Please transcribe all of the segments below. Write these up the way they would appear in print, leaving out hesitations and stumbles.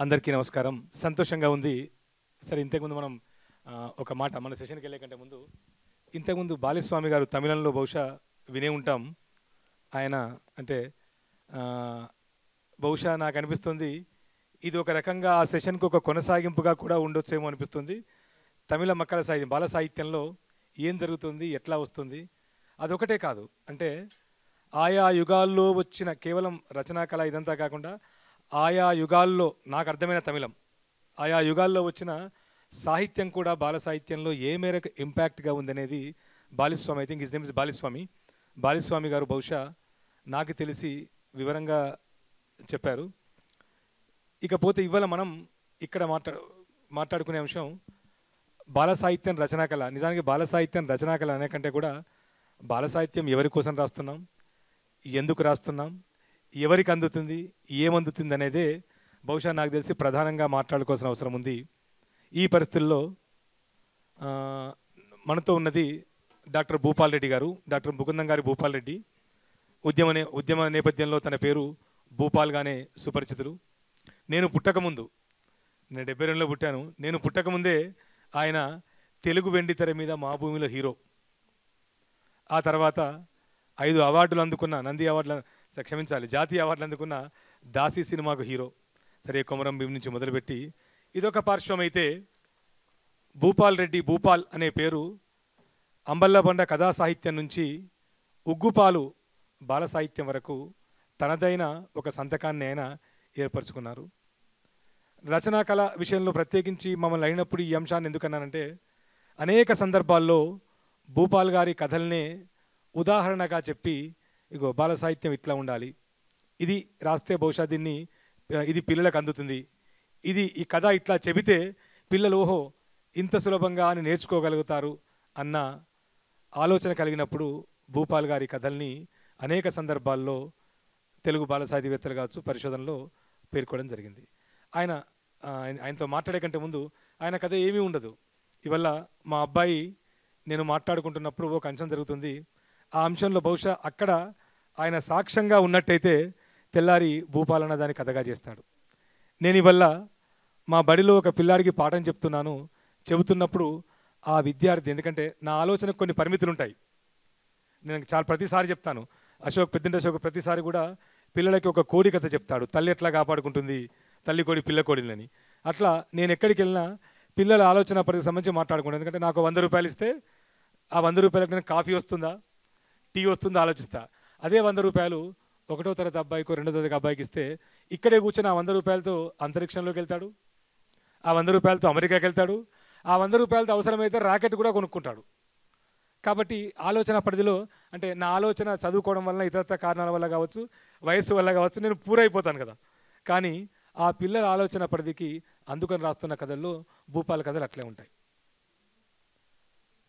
అందరికీ నమస్కారం. సంతోషంగా ఉంది. సరే, ఇంతకుముందు మనం ఒక మాట మన సెషన్కి వెళ్ళే కంటే ముందు ఇంతకుముందు బాలస్వామి గారు తమిళంలో బహుశా వినే ఉంటాం. ఆయన అంటే బహుశా నాకు అనిపిస్తుంది ఇది ఒక రకంగా ఆ సెషన్కి ఒక కొనసాగింపుగా కూడా ఉండొచ్చేమో అనిపిస్తుంది. తమిళ మక్కల సాహిత్యం, బాల సాహిత్యంలో ఏం జరుగుతుంది, ఎట్లా వస్తుంది, అదొకటే కాదు. అంటే ఆయా యుగాల్లో వచ్చిన కేవలం రచనా కళ ఇదంతా కాకుండా ఆయా యుగాల్లో నాకు అర్థమైన తమిళం, ఆయా యుగాల్లో వచ్చిన సాహిత్యం కూడా బాల సాహిత్యంలో ఏ మేరకు ఇంపాక్ట్గా ఉందనేది Balaswamy, I think his name is Balaswamy గారు బహుశా నాకు తెలిసి వివరంగా చెప్పారు. ఇకపోతే ఇవాళ మనం ఇక్కడ మాట్లాడుకునే అంశం బాల సాహిత్యం రచనాకళ. నిజానికి బాల సాహిత్యం రచనాకళ అనే కంటే కూడా బాల సాహిత్యం ఎవరి కోసం రాస్తున్నాం, ఎందుకు రాస్తున్నాం, ఎవరికి అందుతుంది, ఏమందుతుంది అనేదే బహుశా నాకు తెలిసి ప్రధానంగా మాట్లాడుకోవాల్సిన అవసరం ఉంది. ఈ పరిస్థితుల్లో మనతో ఉన్నది డాక్టర్ భూపాల్ రెడ్డి గారు, డాక్టర్ ముకుందం గారి భూపాల్ రెడ్డి. ఉద్యమ నేపథ్యంలో తన పేరు భూపాల్గానే సుపరిచితులు. నేను 72లో పుట్టాను. నేను పుట్టకముందే ఆయన తెలుగు వెండి తెర మీద మా భూమిలో హీరో. ఆ తర్వాత 5 అవార్డులు అందుకున్న నంది అవార్డులు, క్షమించాలి, జాతీయ అవార్డులు అందుకున్న దాసి సినిమాకు హీరో. సరే, కొమరం భీం నుంచి మొదలుపెట్టి ఇదొక పార్శ్వం అయితే, భూపాల్ అనే పేరు అంబల్లబండ కథా సాహిత్యం నుంచి ఉగ్గుపాలు బాల సాహిత్యం వరకు తనదైన ఒక సంతకాన్ని ఆయన ఏర్పరచుకున్నారు. రచనా కళ విషయంలో ప్రత్యేకించి మమ్మల్ని అయినప్పుడు ఈ అంశాన్ని ఎందుకన్నానంటే, అనేక సందర్భాల్లో భూపాల్ గారి కథల్నే ఉదాహరణగా చెప్పి, ఇగో బాల సాహిత్యం ఇట్లా ఉండాలి, ఇది రాస్తే బహుశా ఇది పిల్లలకు అందుతుంది, ఈ కథ ఇట్లా చెబితే పిల్లలు ఓహో ఇంత సులభంగా అని నేర్చుకోగలుగుతారు అన్న ఆలోచన కలిగినప్పుడు భూపాల్ గారి కథల్ని అనేక సందర్భాల్లో తెలుగు బాల సాహితీవేత్తలు కావచ్చు, పరిశోధనలో పేర్కోవడం జరిగింది. ఆయనతో మాట్లాడే కంటే ముందు ఆయన కథ ఏమీ ఉండదు. ఇవల్ల మా అబ్బాయి నేను మాట్లాడుకుంటున్నప్పుడు ఒక అంశం జరుగుతుంది. ఆ అంశంలో బహుశా అక్కడ ఆయన సాక్ష్యంగా ఉన్నట్టయితే తెల్లారి భూపాలన్న దాన్ని కథగా చేస్తాడు. నేను ఇవల్ల మా బడిలో ఒక పిల్లాడికి పాఠం చెబుతున్నప్పుడు ఆ విద్యార్థి, ఎందుకంటే నా ఆలోచనకు కొన్ని పరిమితులు ఉంటాయి, నేను చాలా ప్రతిసారి చెప్తాను. పెద్దంటి అశోక్ ప్రతిసారి కూడా పిల్లలకి ఒక కోడి కథ చెప్తాడు, తల్లి ఎట్లా కాపాడుకుంటుంది, తల్లి కోడి పిల్ల కోడిలని. అట్లా నేను ఎక్కడికి వెళ్ళినా పిల్లల ఆలోచన పరిధికి సంబంధించి మాట్లాడుకుంటాను. ఎందుకంటే నాకు 100 రూపాయలు ఇస్తే ఆ 100 రూపాయలకు నేను కాఫీ వస్తుందా, టీ వస్తుందా ఆలోచిస్తా. అదే 100 రూపాయలు 1వ తరగతి అబ్బాయికో 2వ తరగతి అబ్బాయికి ఇస్తే ఇక్కడే కూర్చొని ఆ 100 రూపాయలతో అంతరిక్షంలోకి వెళ్తాడు, ఆ 100 రూపాయలతో అమెరికాకి వెళ్తాడు, ఆ 100 రూపాయలతో అవసరమైతే రాకెట్ కూడా కొనుక్కుంటాడు. కాబట్టి ఆలోచన పరిధిలో, అంటే నా ఆలోచన చదువుకోవడం వల్ల, ఇతరత్ర కారణాల వల్ల కావచ్చు, వయస్సు వల్ల కావచ్చు, నేను పూరైపోతాను కదా. కానీ ఆ పిల్లల ఆలోచన పరిధికి అందుకొని రాస్తున్న కథల్లో భూపాల్ కథలు అట్లే ఉంటాయి.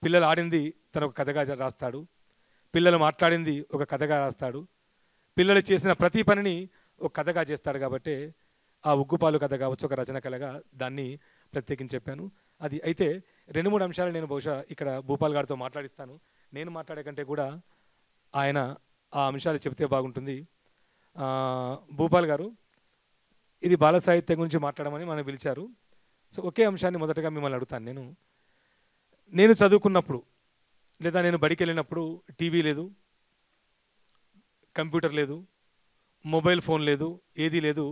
పిల్లలు ఆడింది తన ఒక కథగా రాస్తాడు, పిల్లలు మాట్లాడింది ఒక కథగా రాస్తాడు, పిల్లలు చేసిన ప్రతి పనిని ఒక కథగా చేస్తాడు. కాబట్టి ఆ ఉగ్గుపాలు కథ కావచ్చు ఒక రచన కళగా దాన్ని ప్రత్యేకించి చెప్పాను. అది అయితే 2-3 అంశాలు నేను బహుశా ఇక్కడ భూపాల్ గారితో మాట్లాడిస్తాను. నేను మాట్లాడే కంటే కూడా ఆయన ఆ అంశాలు చెబితే బాగుంటుంది. భూపాల్ గారు, ఇది బాల సాహిత్యం గురించి మాట్లాడమని మనం పిలిచారు. సో ఒకే అంశాన్ని మొదటగా మిమ్మల్ని అడుగుతాను. నేను చదువుకున్నప్పుడు లేదా నేను బడికి వెళ్ళినప్పుడు టీవీ లేదు, కంప్యూటర్ లేదు, మొబైల్ ఫోన్ లేదు, ఏదీ లేదు.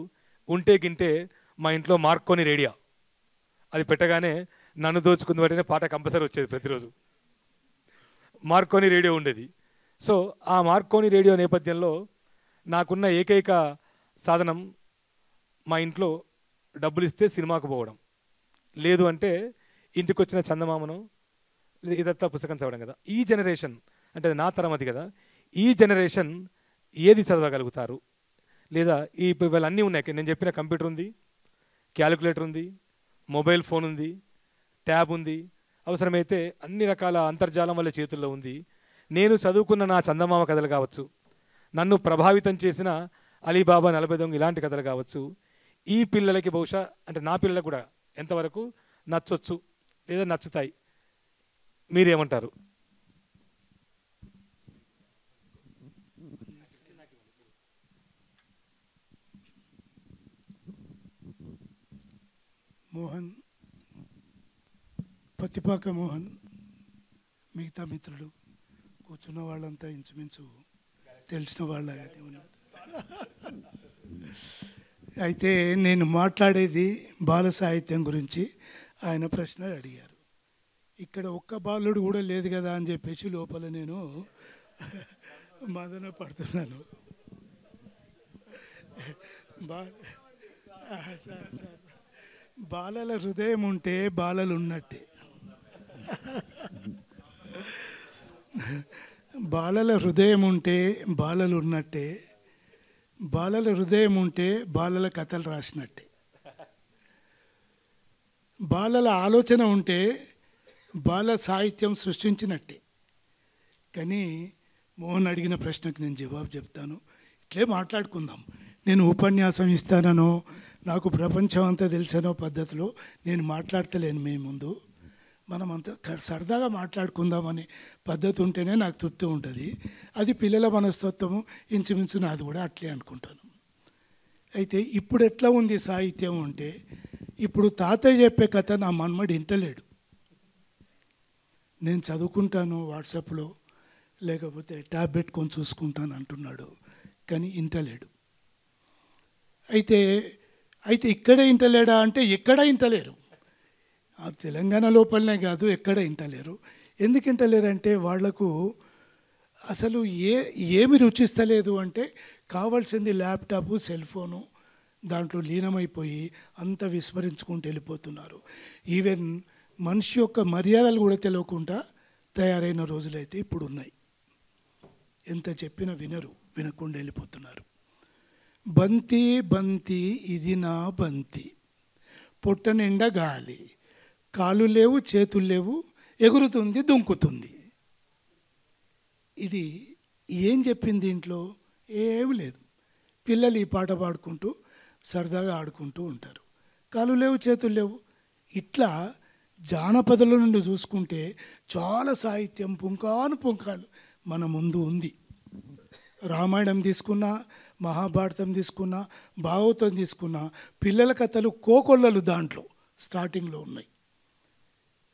ఉంటే గింటే మా ఇంట్లో మార్కోని రేడియో, అది పెట్టగానే నన్ను దోచుకుంది బట్టినే పాట కంపల్సరీ వచ్చేది. ప్రతిరోజు మార్కోని రేడియో ఉండేది. సో ఆ మార్కోని రేడియో నేపథ్యంలో నాకున్న ఏకైక సాధనం మా ఇంట్లో డబ్బులు ఇస్తే సినిమాకు పోవడం, లేదు అంటే ఇంటికి వచ్చిన చందమామను ఇదంతా పుస్తకం చదవడం కదా. ఈ జనరేషన్ అంటే నా తరం అది కదా. ఈ జనరేషన్ ఏది చదవగలుగుతారు? లేదా ఇవాళ అన్నీ ఉన్నాయి. నేను చెప్పిన కంప్యూటర్ ఉంది, క్యాలిక్యులేటర్ ఉంది, మొబైల్ ఫోన్ ఉంది, ట్యాబ్ ఉంది, అవసరమైతే అన్ని రకాల అంతర్జాలం వల్ల చేతుల్లో ఉంది. నేను చదువుకున్న నా చందమామ కథలు కావచ్చు, నన్ను ప్రభావితం చేసిన అలీబాబా 40 దొంగ ఇలాంటి కథలు కావచ్చు, ఈ పిల్లలకి బహుశా, అంటే నా పిల్లలకు కూడా ఎంతవరకు నచ్చొచ్చు లేదా నచ్చుతాయి, మీరేమంటారు? మోహన్, పత్తిపాక మోహన్, మిగతా మిత్రులు, కూర్చున్న వాళ్ళంతా ఇంచుమించు తెలిసిన వాళ్ళగానే ఉన్నారు. అయితే నేను మాట్లాడేది బాల సాహిత్యం గురించి. ఆయన ప్రశ్న అడిగారు. ఇక్కడ ఒక్క బాలుడు కూడా లేదు కదా అని చెప్పేసి లోపల నేను మదన పడుతున్నాను. సార్ బాలల హృదయం ఉంటే బాలలు ఉన్నట్టే. బాలల హృదయం ఉంటే బాలలు ఉన్నట్టే, బాలల హృదయం ఉంటే బాలల కథలు రాసినట్టే, బాలల ఆలోచన ఉంటే బాల సాహిత్యం సృష్టించినట్టే. కానీ మోహన్ అడిగిన ప్రశ్నకు నేను జవాబు చెప్తాను. ఇట్లే మాట్లాడుకుందాం. నేను ఉపన్యాసం ఇస్తానో, నాకు ప్రపంచం అంతా తెలిసనో పద్ధతిలో నేను మాట్లాడతలేను. మీ ముందు మనమంతా సరదాగా మాట్లాడుకుందామనే పద్ధతి ఉంటేనే నాకు తృప్తి ఉంటుంది. అది పిల్లల మనస్తత్వము, ఇంచుమించు నాది కూడా అట్లే అనుకుంటాను. అయితే ఇప్పుడు ఎట్లా ఉంది సాహిత్యం అంటే, ఇప్పుడు తాతయ్య చెప్పే కథ నా మన్మడు ఇంటలేడు. నేను చదువుకుంటాను వాట్సాప్లో, లేకపోతే ట్యాబ్ పెట్టుకొని చూసుకుంటాను అంటున్నాడు, కానీ ఇంటలేడు. అయితే ఇక్కడే ఇంటలేడా అంటే ఎక్కడ ఇంటలేరు. ఆ తెలంగాణ లోపలనే కాదు, ఎక్కడ ఇంటలేరు. ఎందుకు ఇంటలేరంటే వాళ్లకు అసలు ఏమి రుచిస్తలేదు. అంటే కావాల్సింది ల్యాప్టాపు, సెల్ ఫోను, దాంట్లో లీనమైపోయి అంత విస్మరించుకుంటూ వెళ్ళిపోతున్నారు. ఈవెన్ మనిషి యొక్క మర్యాదలు కూడా తెలియకుండా తయారైన రోజులైతే ఇప్పుడు ఉన్నాయి. ఎంత చెప్పినా వినకుండా వెళ్ళిపోతున్నారు. బంతి బంతి ఇది నా బంతి, పొట్ట నిండా గాలి, కాళ్ళు లేవు చేతులు లేవు, ఎగురుతుంది దుంకుతుంది. ఇది ఏం చెప్పింది దీంట్లో? ఏమి లేదు. పిల్లలు ఈ పాట పాడుకుంటూ సరదాగా ఆడుకుంటూ ఉంటారు. కాళ్ళు లేవు చేతులు లేవు. ఇట్లా జానపదుల నుండి చూసుకుంటే చాలా సాహిత్యం పుంకాలు మన ముందు ఉంది. రామాయణం తీసుకున్నా, మహాభారతం తీసుకున్నా, భాగవతం తీసుకున్నా, పిల్లల కథలు కోకొల్లలు దాంట్లో స్టార్టింగ్లో ఉన్నాయి.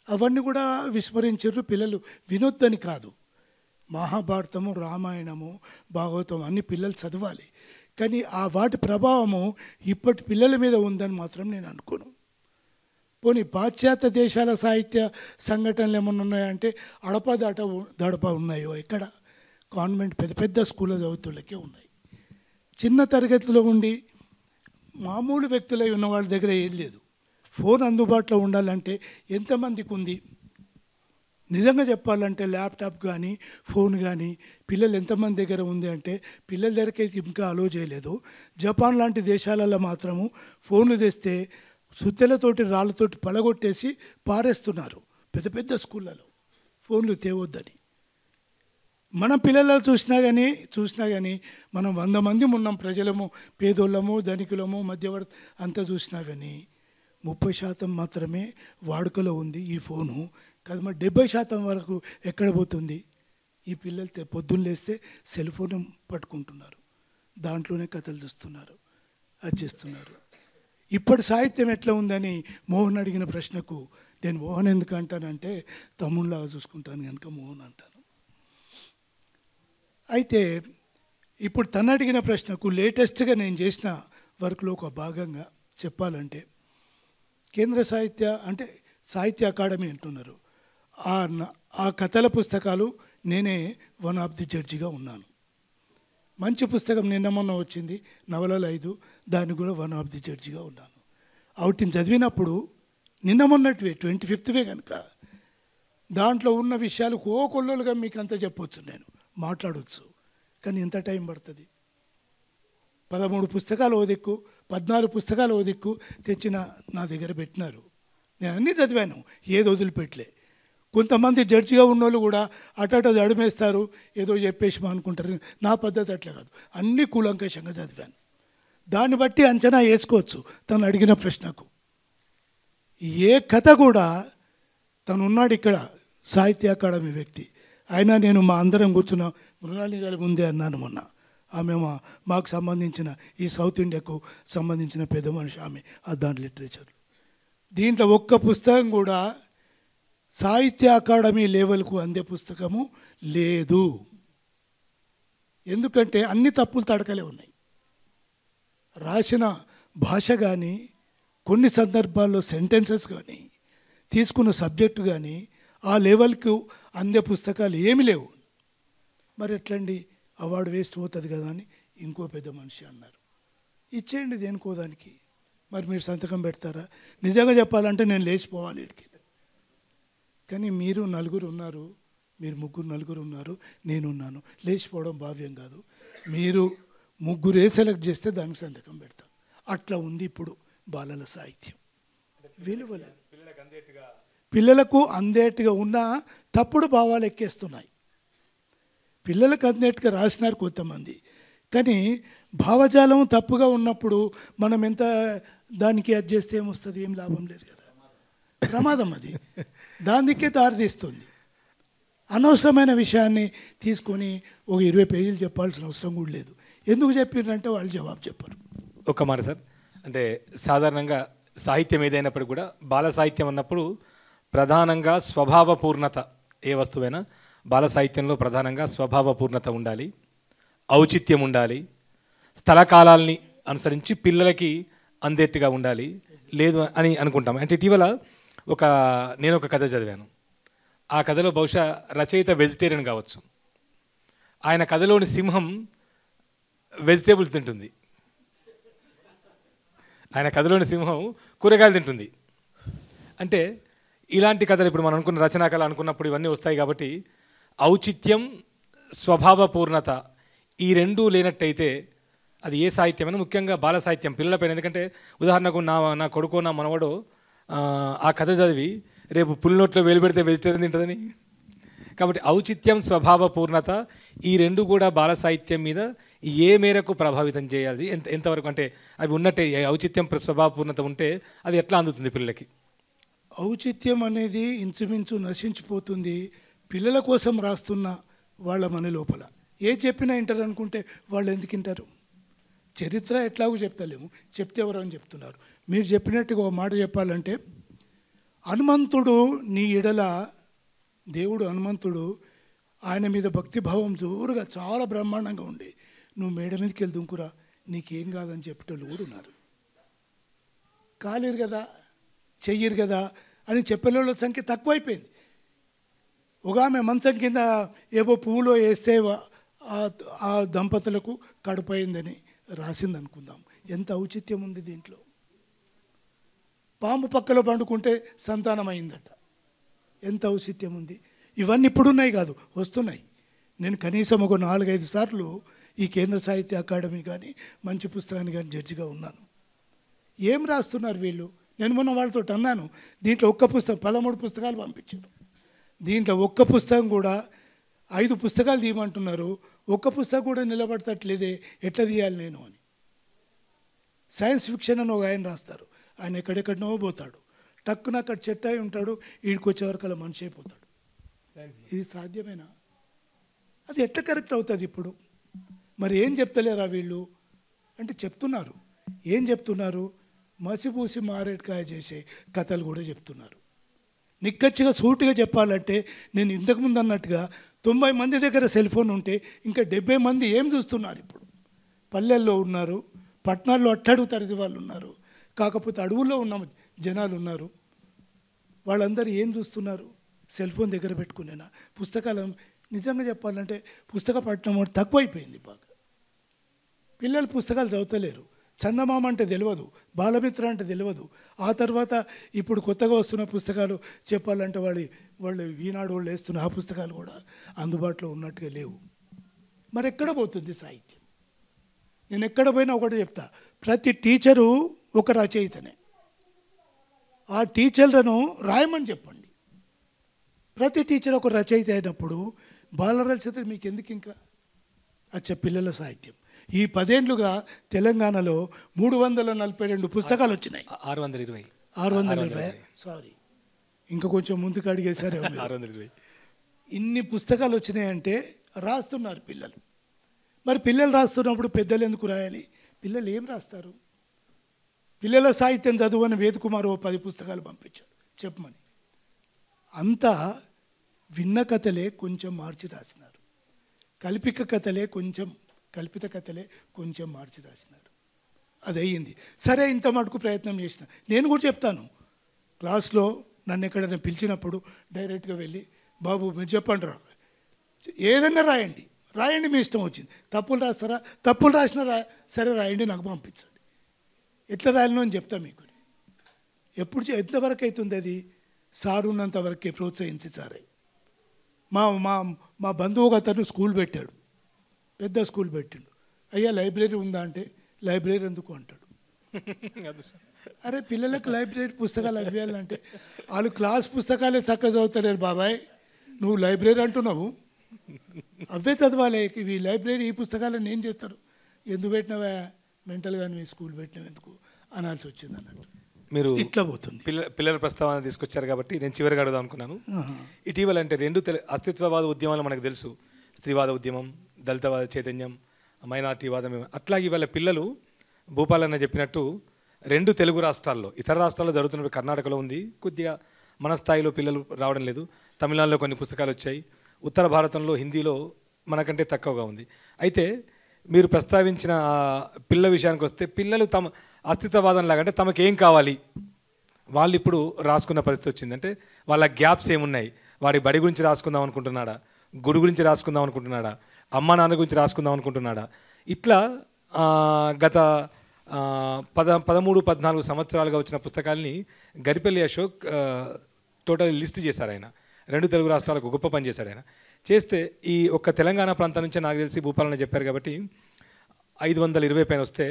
అవన్నీ కూడా విస్మరించారు. పిల్లలు వినొద్దని కాదు, మహాభారతము, రామాయణము, భాగవతం అన్ని పిల్లలు చదవాలి. కానీ ఆ వాటి ప్రభావము ఇప్పటి పిల్లల మీద ఉందని మాత్రం నేను అనుకోను. పోనీ పాశ్చాత్య దేశాల సాహిత్య సంఘటనలు ఏమన్నా ఉన్నాయంటే దడప ఉన్నాయో? ఎక్కడ? కాన్వెంట్ పెద్ద పెద్ద స్కూళ్ళ చదువుతులకే ఉన్నాయి. చిన్న తరగతిలో ఉండి మామూలు వ్యక్తులై ఉన్న వాళ్ళ దగ్గర ఏం లేదు. ఫోన్ అందుబాటులో ఉండాలంటే ఎంతమందికి ఉంది? నిజంగా చెప్పాలంటే ల్యాప్టాప్ కానీ ఫోన్ కానీ పిల్లలు ఎంతమంది దగ్గర ఉంది అంటే పిల్లల దగ్గరకైతే ఇంకా అలో చేయలేదు. జపాన్ లాంటి దేశాలలో మాత్రము ఫోన్లు తెస్తే సుత్తెలతోటి రాళ్ళతోటి పలగొట్టేసి పారేస్తున్నారు పెద్ద పెద్ద స్కూళ్ళలో, ఫోన్లు తేవద్దని. మన పిల్లలు చూసినా కానీ మనం 100 మంది ఉన్నాం ప్రజలము, పేదోళ్ళము, ధనికులము, మధ్యవర్తి అంతా చూసినా కానీ 30% మాత్రమే వాడుకలో ఉంది ఈ ఫోను. కాదు మరి 70% వరకు ఎక్కడ పోతుంది? ఈ పిల్లలు పొద్దున్న లేస్తే సెల్ ఫోన్ పట్టుకుంటున్నారు, దాంట్లోనే కథలు చూస్తున్నారు, అది చేస్తున్నారు. ఇప్పటి సాహిత్యం ఎట్లా ఉందని మోహన్ అడిగిన ప్రశ్నకు నేను మోహన్ ఎందుకు అంటానంటే తమ్ముళ్ళలాగా చూసుకుంటాను కనుక మోహన్ అంటాను. అయితే ఇప్పుడు తను అడిగిన ప్రశ్నకు లేటెస్ట్గా నేను చేసిన వర్క్లో ఒక భాగంగా చెప్పాలంటే, కేంద్ర సాహిత్య అకాడమీ అంటున్నారు. ఆ కథల పుస్తకాలు నేనే వన్ ఆఫ్ ది జడ్జిగా ఉన్నాను. మంచి పుస్తకం నిన్న మొన్న వచ్చింది, నవలలు 5, దాన్ని కూడా వన్ ఆఫ్ ది జడ్జిగా ఉన్నాను. వాటిని చదివినప్పుడు నిన్న మొన్నటివే 25వ కనుక దాంట్లో ఉన్న విషయాలు కోకొల్లలుగా మీకు అంతా చెప్పొచ్చు, నేను మాట్లాడవచ్చు. కానీ ఎంత టైం పడుతుంది? 13 పుస్తకాలు ఓ దిక్కు, 14 పుస్తకాలు ఓ దిక్కు తెచ్చిన నా దగ్గర పెట్టినారు. నేను అన్నీ చదివాను, ఏది వదిలిపెట్టలే. కొంతమంది జడ్జిగా ఉన్నోళ్ళు కూడా అటట అడుమేస్తారు, ఏదో చెప్పేసి అనుకుంటారు. నా పద్ధతి అట్లా కాదు, అన్నీ కూలంకషంగా చదివాను. దాన్ని బట్టి అంచనా వేసుకోవచ్చు తను అడిగిన ప్రశ్నకు. ఏ కథ కూడా తను ఉన్నాడు ఇక్కడ సాహిత్య అకాడమీ వ్యక్తి అయినా, నేను మా అందరం కూర్చున్న మృణాలి గారి ముందే అన్నాను మొన్న. ఆమె మాకు సంబంధించిన ఈ సౌత్ ఇండియాకు సంబంధించిన పెద్ద మనిషి, ఆమె దాని లిటరేచర్ దీంట్లో ఒక్క పుస్తకం కూడా సాహిత్య అకాడమీ లెవెల్కు అందే పుస్తకము లేదు. ఎందుకంటే అన్ని తప్పులు తడకలే ఉన్నాయి. రాసిన భాష కానీ, కొన్ని సందర్భాల్లో సెంటెన్సెస్ కానీ, తీసుకున్న సబ్జెక్టు కానీ ఆ లెవెల్కు అందే పుస్తకాలు ఏమీ లేవు. మరి ఎట్లండి, అవార్డు వేస్ట్ పోతుంది కదా అని ఇంకో పెద్ద మనిషి అన్నారు. ఇచ్చేయండి దేనికో దానికి. మరి మీరు సంతకం పెడతారా? నిజంగా చెప్పాలంటే నేను లేచిపోవాలి ఇక్కడికి. కానీ మీరు నలుగురు ఉన్నారు, మీరు ముగ్గురు నలుగురు ఉన్నారు, నేనున్నాను. లేచిపోవడం భావ్యం కాదు. మీరు ముగ్గురే సెలెక్ట్ చేస్తే దానికి సంతకం పెడతాం. అట్లా ఉంది ఇప్పుడు బాలల సాహిత్యం. విలువలేదు. పిల్లలకు అందేట్టుగా ఉన్న తప్పుడు భావాలు ఎక్కేస్తున్నాయి. పిల్లలకు అందేట్టుగా రాసినారు కొంతమంది, కానీ భావజాలం తప్పుగా ఉన్నప్పుడు మనం ఎంత దానికి అది చేస్తే ఏమొస్తుంది? ఏం లాభం లేదు కదా, ప్రమాదం అది. దానికే దారితీస్తుంది. అనవసరమైన విషయాన్ని తీసుకొని ఒక 20 పేజీలు చెప్పాల్సిన అవసరం కూడా లేదు. ఎందుకు చెప్పారంటే వాళ్ళు జవాబు చెప్పరు. ఒక మాట సార్, అంటే సాధారణంగా సాహిత్యం ఏదైనప్పుడు కూడా బాల సాహిత్యం అన్నప్పుడు ప్రధానంగా స్వభావపూర్ణత, ఏ వస్తువైనా బాల సాహిత్యంలో ప్రధానంగా స్వభావపూర్ణత ఉండాలి, ఔచిత్యం ఉండాలి, స్థలకాలాల్ని అనుసరించి పిల్లలకి అందేట్టుగా ఉండాలి. లేదు అని అనుకుంటాం. అంటే ఇటీవల నేను ఒక కథ చదివాను. ఆ కథలో బహుశా రచయిత వెజిటేరియన్ కావచ్చు. ఆయన కథలోని సింహం వెజిటేబుల్స్ తింటుంది. ఆయన కథలోని సింహం కూరగాయలు తింటుంది. అంటే ఇలాంటి కథలు ఇప్పుడు మనం అనుకున్న రచనా కళ అనుకున్నప్పుడు ఇవన్నీ వస్తాయి. కాబట్టి ఔచిత్యం, స్వభావపూర్ణత ఈ రెండూ లేనట్టయితే అది ఏ సాహిత్యమైనా, ముఖ్యంగా బాల సాహిత్యం పిల్లలపైన. ఎందుకంటే ఉదాహరణకు నా కొడుకో నా మనవడో ఆ కథ చదివి రేపు పులినోట్లో వేలు పెడితే వెజిటేరియన్ తింటుందని. కాబట్టి ఔచిత్యం, స్వభావపూర్ణత ఈ రెండు కూడా బాల సాహిత్యం మీద ఏ మేరకు ప్రభావితం చేయాలి, ఎంతవరకు, అంటే అవి ఉన్నట్టే ఔచిత్యం స్వభావపూర్ణత ఉంటే అది ఎట్లా అందుతుంది పిల్లలకి? ఔచిత్యం అనేది ఇంచుమించు నశించిపోతుంది పిల్లల కోసం రాస్తున్న వాళ్ళ మన లోపల. ఏ చెప్పినా వింటారు అనుకుంటే వాళ్ళు ఎందుకు వింటారు? చరిత్ర ఎట్లాగో చెప్తలేము, చెప్తే ఎవరు అని చెప్తున్నారు. మీరు చెప్పినట్టుగా ఒక మాట చెప్పాలంటే, హనుమంతుడు నీ ఎడల, దేవుడు హనుమంతుడు, ఆయన మీద భక్తిభావం జోరుగా చాలా బ్రహ్మాండంగా ఉండి నువ్వు మేడ మీదకి వెళ్ళి దుంకురా నీకేం కాదని చెప్పేటోళ్ళు కూడా ఉన్నారు. కాలేరు కదా, చెయ్యరు కదా అని చెప్పేళ్ళ సంఖ్య తక్కువైపోయింది. ఒక ఆమె మంచం కింద ఏవో పువ్వులో వేస్తే ఆ దంపతులకు కడుపైందని రాసింది అనుకుందాం. ఎంత ఔచిత్యం ఉంది దీంట్లో. పాము పక్కలో పండుకుంటే సంతానం అయిందట. ఎంత ఔచిత్యం ఉంది. ఇవన్నీ ఇప్పుడున్నాయి కాదు, వస్తున్నాయి. నేను కనీసం ఒక 4-5 సార్లు ఈ కేంద్ర సాహిత్య అకాడమీ కానీ మంచి పుస్తకాన్ని కానీ జడ్జిగా ఉన్నాను. ఏం రాస్తున్నారు వీళ్ళు? నేను మొన్న వాళ్ళతో అన్నాను, దీంట్లో ఒక్క పుస్తకం 13 పుస్తకాలు పంపించారు. దీంట్లో ఒక్క పుస్తకం కూడా 5 పుస్తకాలు తీయమంటున్నారు. ఒక్క పుస్తకం కూడా నిలబడతట్లేదే, ఎట్లా తీయాలి నేను అని. సైన్స్ ఫిక్షన్ అని ఒక ఆయన రాస్తారు. ఆయన ఎక్కడెక్కడనో పోతాడు, టక్కున అక్కడ చెట్టు అయి ఉంటాడు, వీడికి వచ్చేవరకు అలా మనిషి అయిపోతాడు. ఇది సాధ్యమేనా? అది ఎట్లా కరెక్ట్ అవుతుంది ఇప్పుడు? మరి ఏం చెప్తలేరా వీళ్ళు అంటే చెప్తున్నారు. ఏం చెప్తున్నారు? మసిపూసి మారేడుకాయ చేసే కథలు కూడా చెప్తున్నారు. నిక్కచ్చిగా సూటిగా చెప్పాలంటే, నేను ఇంతకుముందు అన్నట్టుగా 90 మంది దగ్గర సెల్ ఫోన్ ఉంటే ఇంకా 70 మంది ఏం చూస్తున్నారు ఇప్పుడు? పల్లెల్లో ఉన్నారు, పట్టణాల్లో అట్టడుగు తరగతి వాళ్ళు ఉన్నారు, కాకపోతే అడవుల్లో ఉన్న జనాలు ఉన్నారు. వాళ్ళందరూ ఏం చూస్తున్నారు? సెల్ ఫోన్ దగ్గర పెట్టుకునేనా? పుస్తకాలు నిజంగా చెప్పాలంటే పుస్తక పఠనం తక్కువైపోయింది బాగా. పిల్లలు పుస్తకాలు చదువుతలేరు. చందమామ అంటే తెలియదు, బాలమిత్ర అంటే తెలియదు. ఆ తర్వాత ఇప్పుడు కొత్తగా వస్తున్న పుస్తకాలు చెప్పాలంటే వాళ్ళు ఈనాడు వాళ్ళు వేస్తున్న ఆ పుస్తకాలు కూడా అందుబాటులో ఉన్నట్టుగా లేవు. మరి ఎక్కడ పోతుంది సాహిత్యం? నేను ఎక్కడ పోయినా ఒకటి చెప్తా, ప్రతి టీచరు ఒక రచయితనే. ఆ టీచర్లను రాయమని చెప్పండి. ప్రతి టీచర్ ఒక రచయిత అయినప్పుడు బాల రచయిత మీకు ఎందుకు ఇంకా? పిల్లల సాహిత్యం ఈ 10 ఏళ్లుగా తెలంగాణలో 342 పుస్తకాలు వచ్చినాయి. 620 సారీ, ఇంకా కొంచెం ముందుకు అడిగేశారు. 620 ఇన్ని పుస్తకాలు వచ్చినాయంటే రాస్తున్నారు పిల్లలు. మరి పిల్లలు రాస్తున్నప్పుడు పెద్దలు ఎందుకు రాయాలి? పిల్లలు ఏం రాస్తారు? పిల్లల సాహిత్యం చదువు అని వేదకుమార్ ఓ 10 పుస్తకాలు పంపించాడు చెప్పమని. అంతా విన్న కథలే కొంచెం మార్చి రాసినారు, కల్పిత కథలే కొంచెం మార్చి రాసినారు. అది అయ్యింది. సరే, ఇంత మటుకు ప్రయత్నం చేసిన. నేను కూడా చెప్తాను, క్లాస్లో నన్ను ఎక్కడైనా పిలిచినప్పుడు డైరెక్ట్గా వెళ్ళి, బాబు మీరు చెప్పండి రా, ఏదన్నా రాయండి మీ ఇష్టం వచ్చింది. తప్పులు రాస్తారా, తప్పులు రాసినా సరే రాయండి, నాకు పంపించండి, ఎట్లా రాయాలనో అని చెప్తా మీకు. ఎంతవరకు అవుతుంది అది? సార్ ఉన్నంత వరకే ప్రోత్సహించి సారే. మా బంధువు అతను స్కూల్ పెట్టాడు, పెద్ద స్కూల్ పెట్టిండు. అయ్యా లైబ్రరీ ఉందా అంటే, లైబ్రరీ ఎందుకు అంటాడు. అరే పిల్లలకు లైబ్రరీ పుస్తకాలు అవ్వాలంటే వాళ్ళు క్లాస్ పుస్తకాలే చక్కగా చదువుతలేరు బాబాయ్, నువ్వు లైబ్రరీ అంటున్నావు, అవే చదవాలి. ఇవి లైబ్రరీ ఈ పుస్తకాలను ఏం చేస్తారు, ఎందుకు పెట్టినవా మెంటల్గా మీ స్కూల్ పెట్టినవి ఎందుకు అనాల్సి వచ్చింది అన్నట్టు. మీరు ఇట్లా పోతుంది. పిల్లల ప్రస్తావన తీసుకొచ్చారు కాబట్టి నేను చివరిగా అడుగుదాం అనుకున్నాను. ఇటీవల అంటే 2 అస్తిత్వవాద ఉద్యమాలు మనకు తెలుసు, స్త్రీవాద ఉద్యమం, దళితవాద చైతన్యం, మైనార్టీవాదం. అట్లాగే ఇవాళ పిల్లలు భూపాలన్న చెప్పినట్టు 2 తెలుగు రాష్ట్రాల్లో, ఇతర రాష్ట్రాల్లో జరుగుతున్నప్పుడు కర్ణాటకలో ఉంది, కొద్దిగా మన స్థాయిలో పిల్లలు రావడం లేదు. తమిళనాడులో కొన్ని పుస్తకాలు వచ్చాయి, ఉత్తర భారతంలో హిందీలో మనకంటే తక్కువగా ఉంది. అయితే మీరు ప్రస్తావించిన పిల్లల విషయానికి వస్తే, పిల్లలు తమ అస్తిత్వవాదం లాగా అంటే తమకు ఏం కావాలి వాళ్ళు ఇప్పుడు రాసుకున్న పరిస్థితి వచ్చింది. అంటే వాళ్ళ గ్యాప్స్ ఏమున్నాయి, వాడి బడి గురించి రాసుకుందాం అనుకుంటున్నాడా, గుడి గురించి రాసుకుందాం అనుకుంటున్నాడా, అమ్మ నాన్న గురించి రాసుకుందాం అనుకుంటున్నాడా, ఇట్లా గత 13-14 సంవత్సరాలుగా వచ్చిన పుస్తకాలని గరిపెల్లి అశోక్ టోటల్ లిస్ట్ చేశారు. ఆయన 2 తెలుగు రాష్ట్రాలకు గొప్ప పని చేశాడు. ఆయన చేస్తే ఈ ఒక్క తెలంగాణ ప్రాంతం నుంచి నాకు తెలిసి భూపాలన చెప్పారు కాబట్టి 520 పైన వస్తే,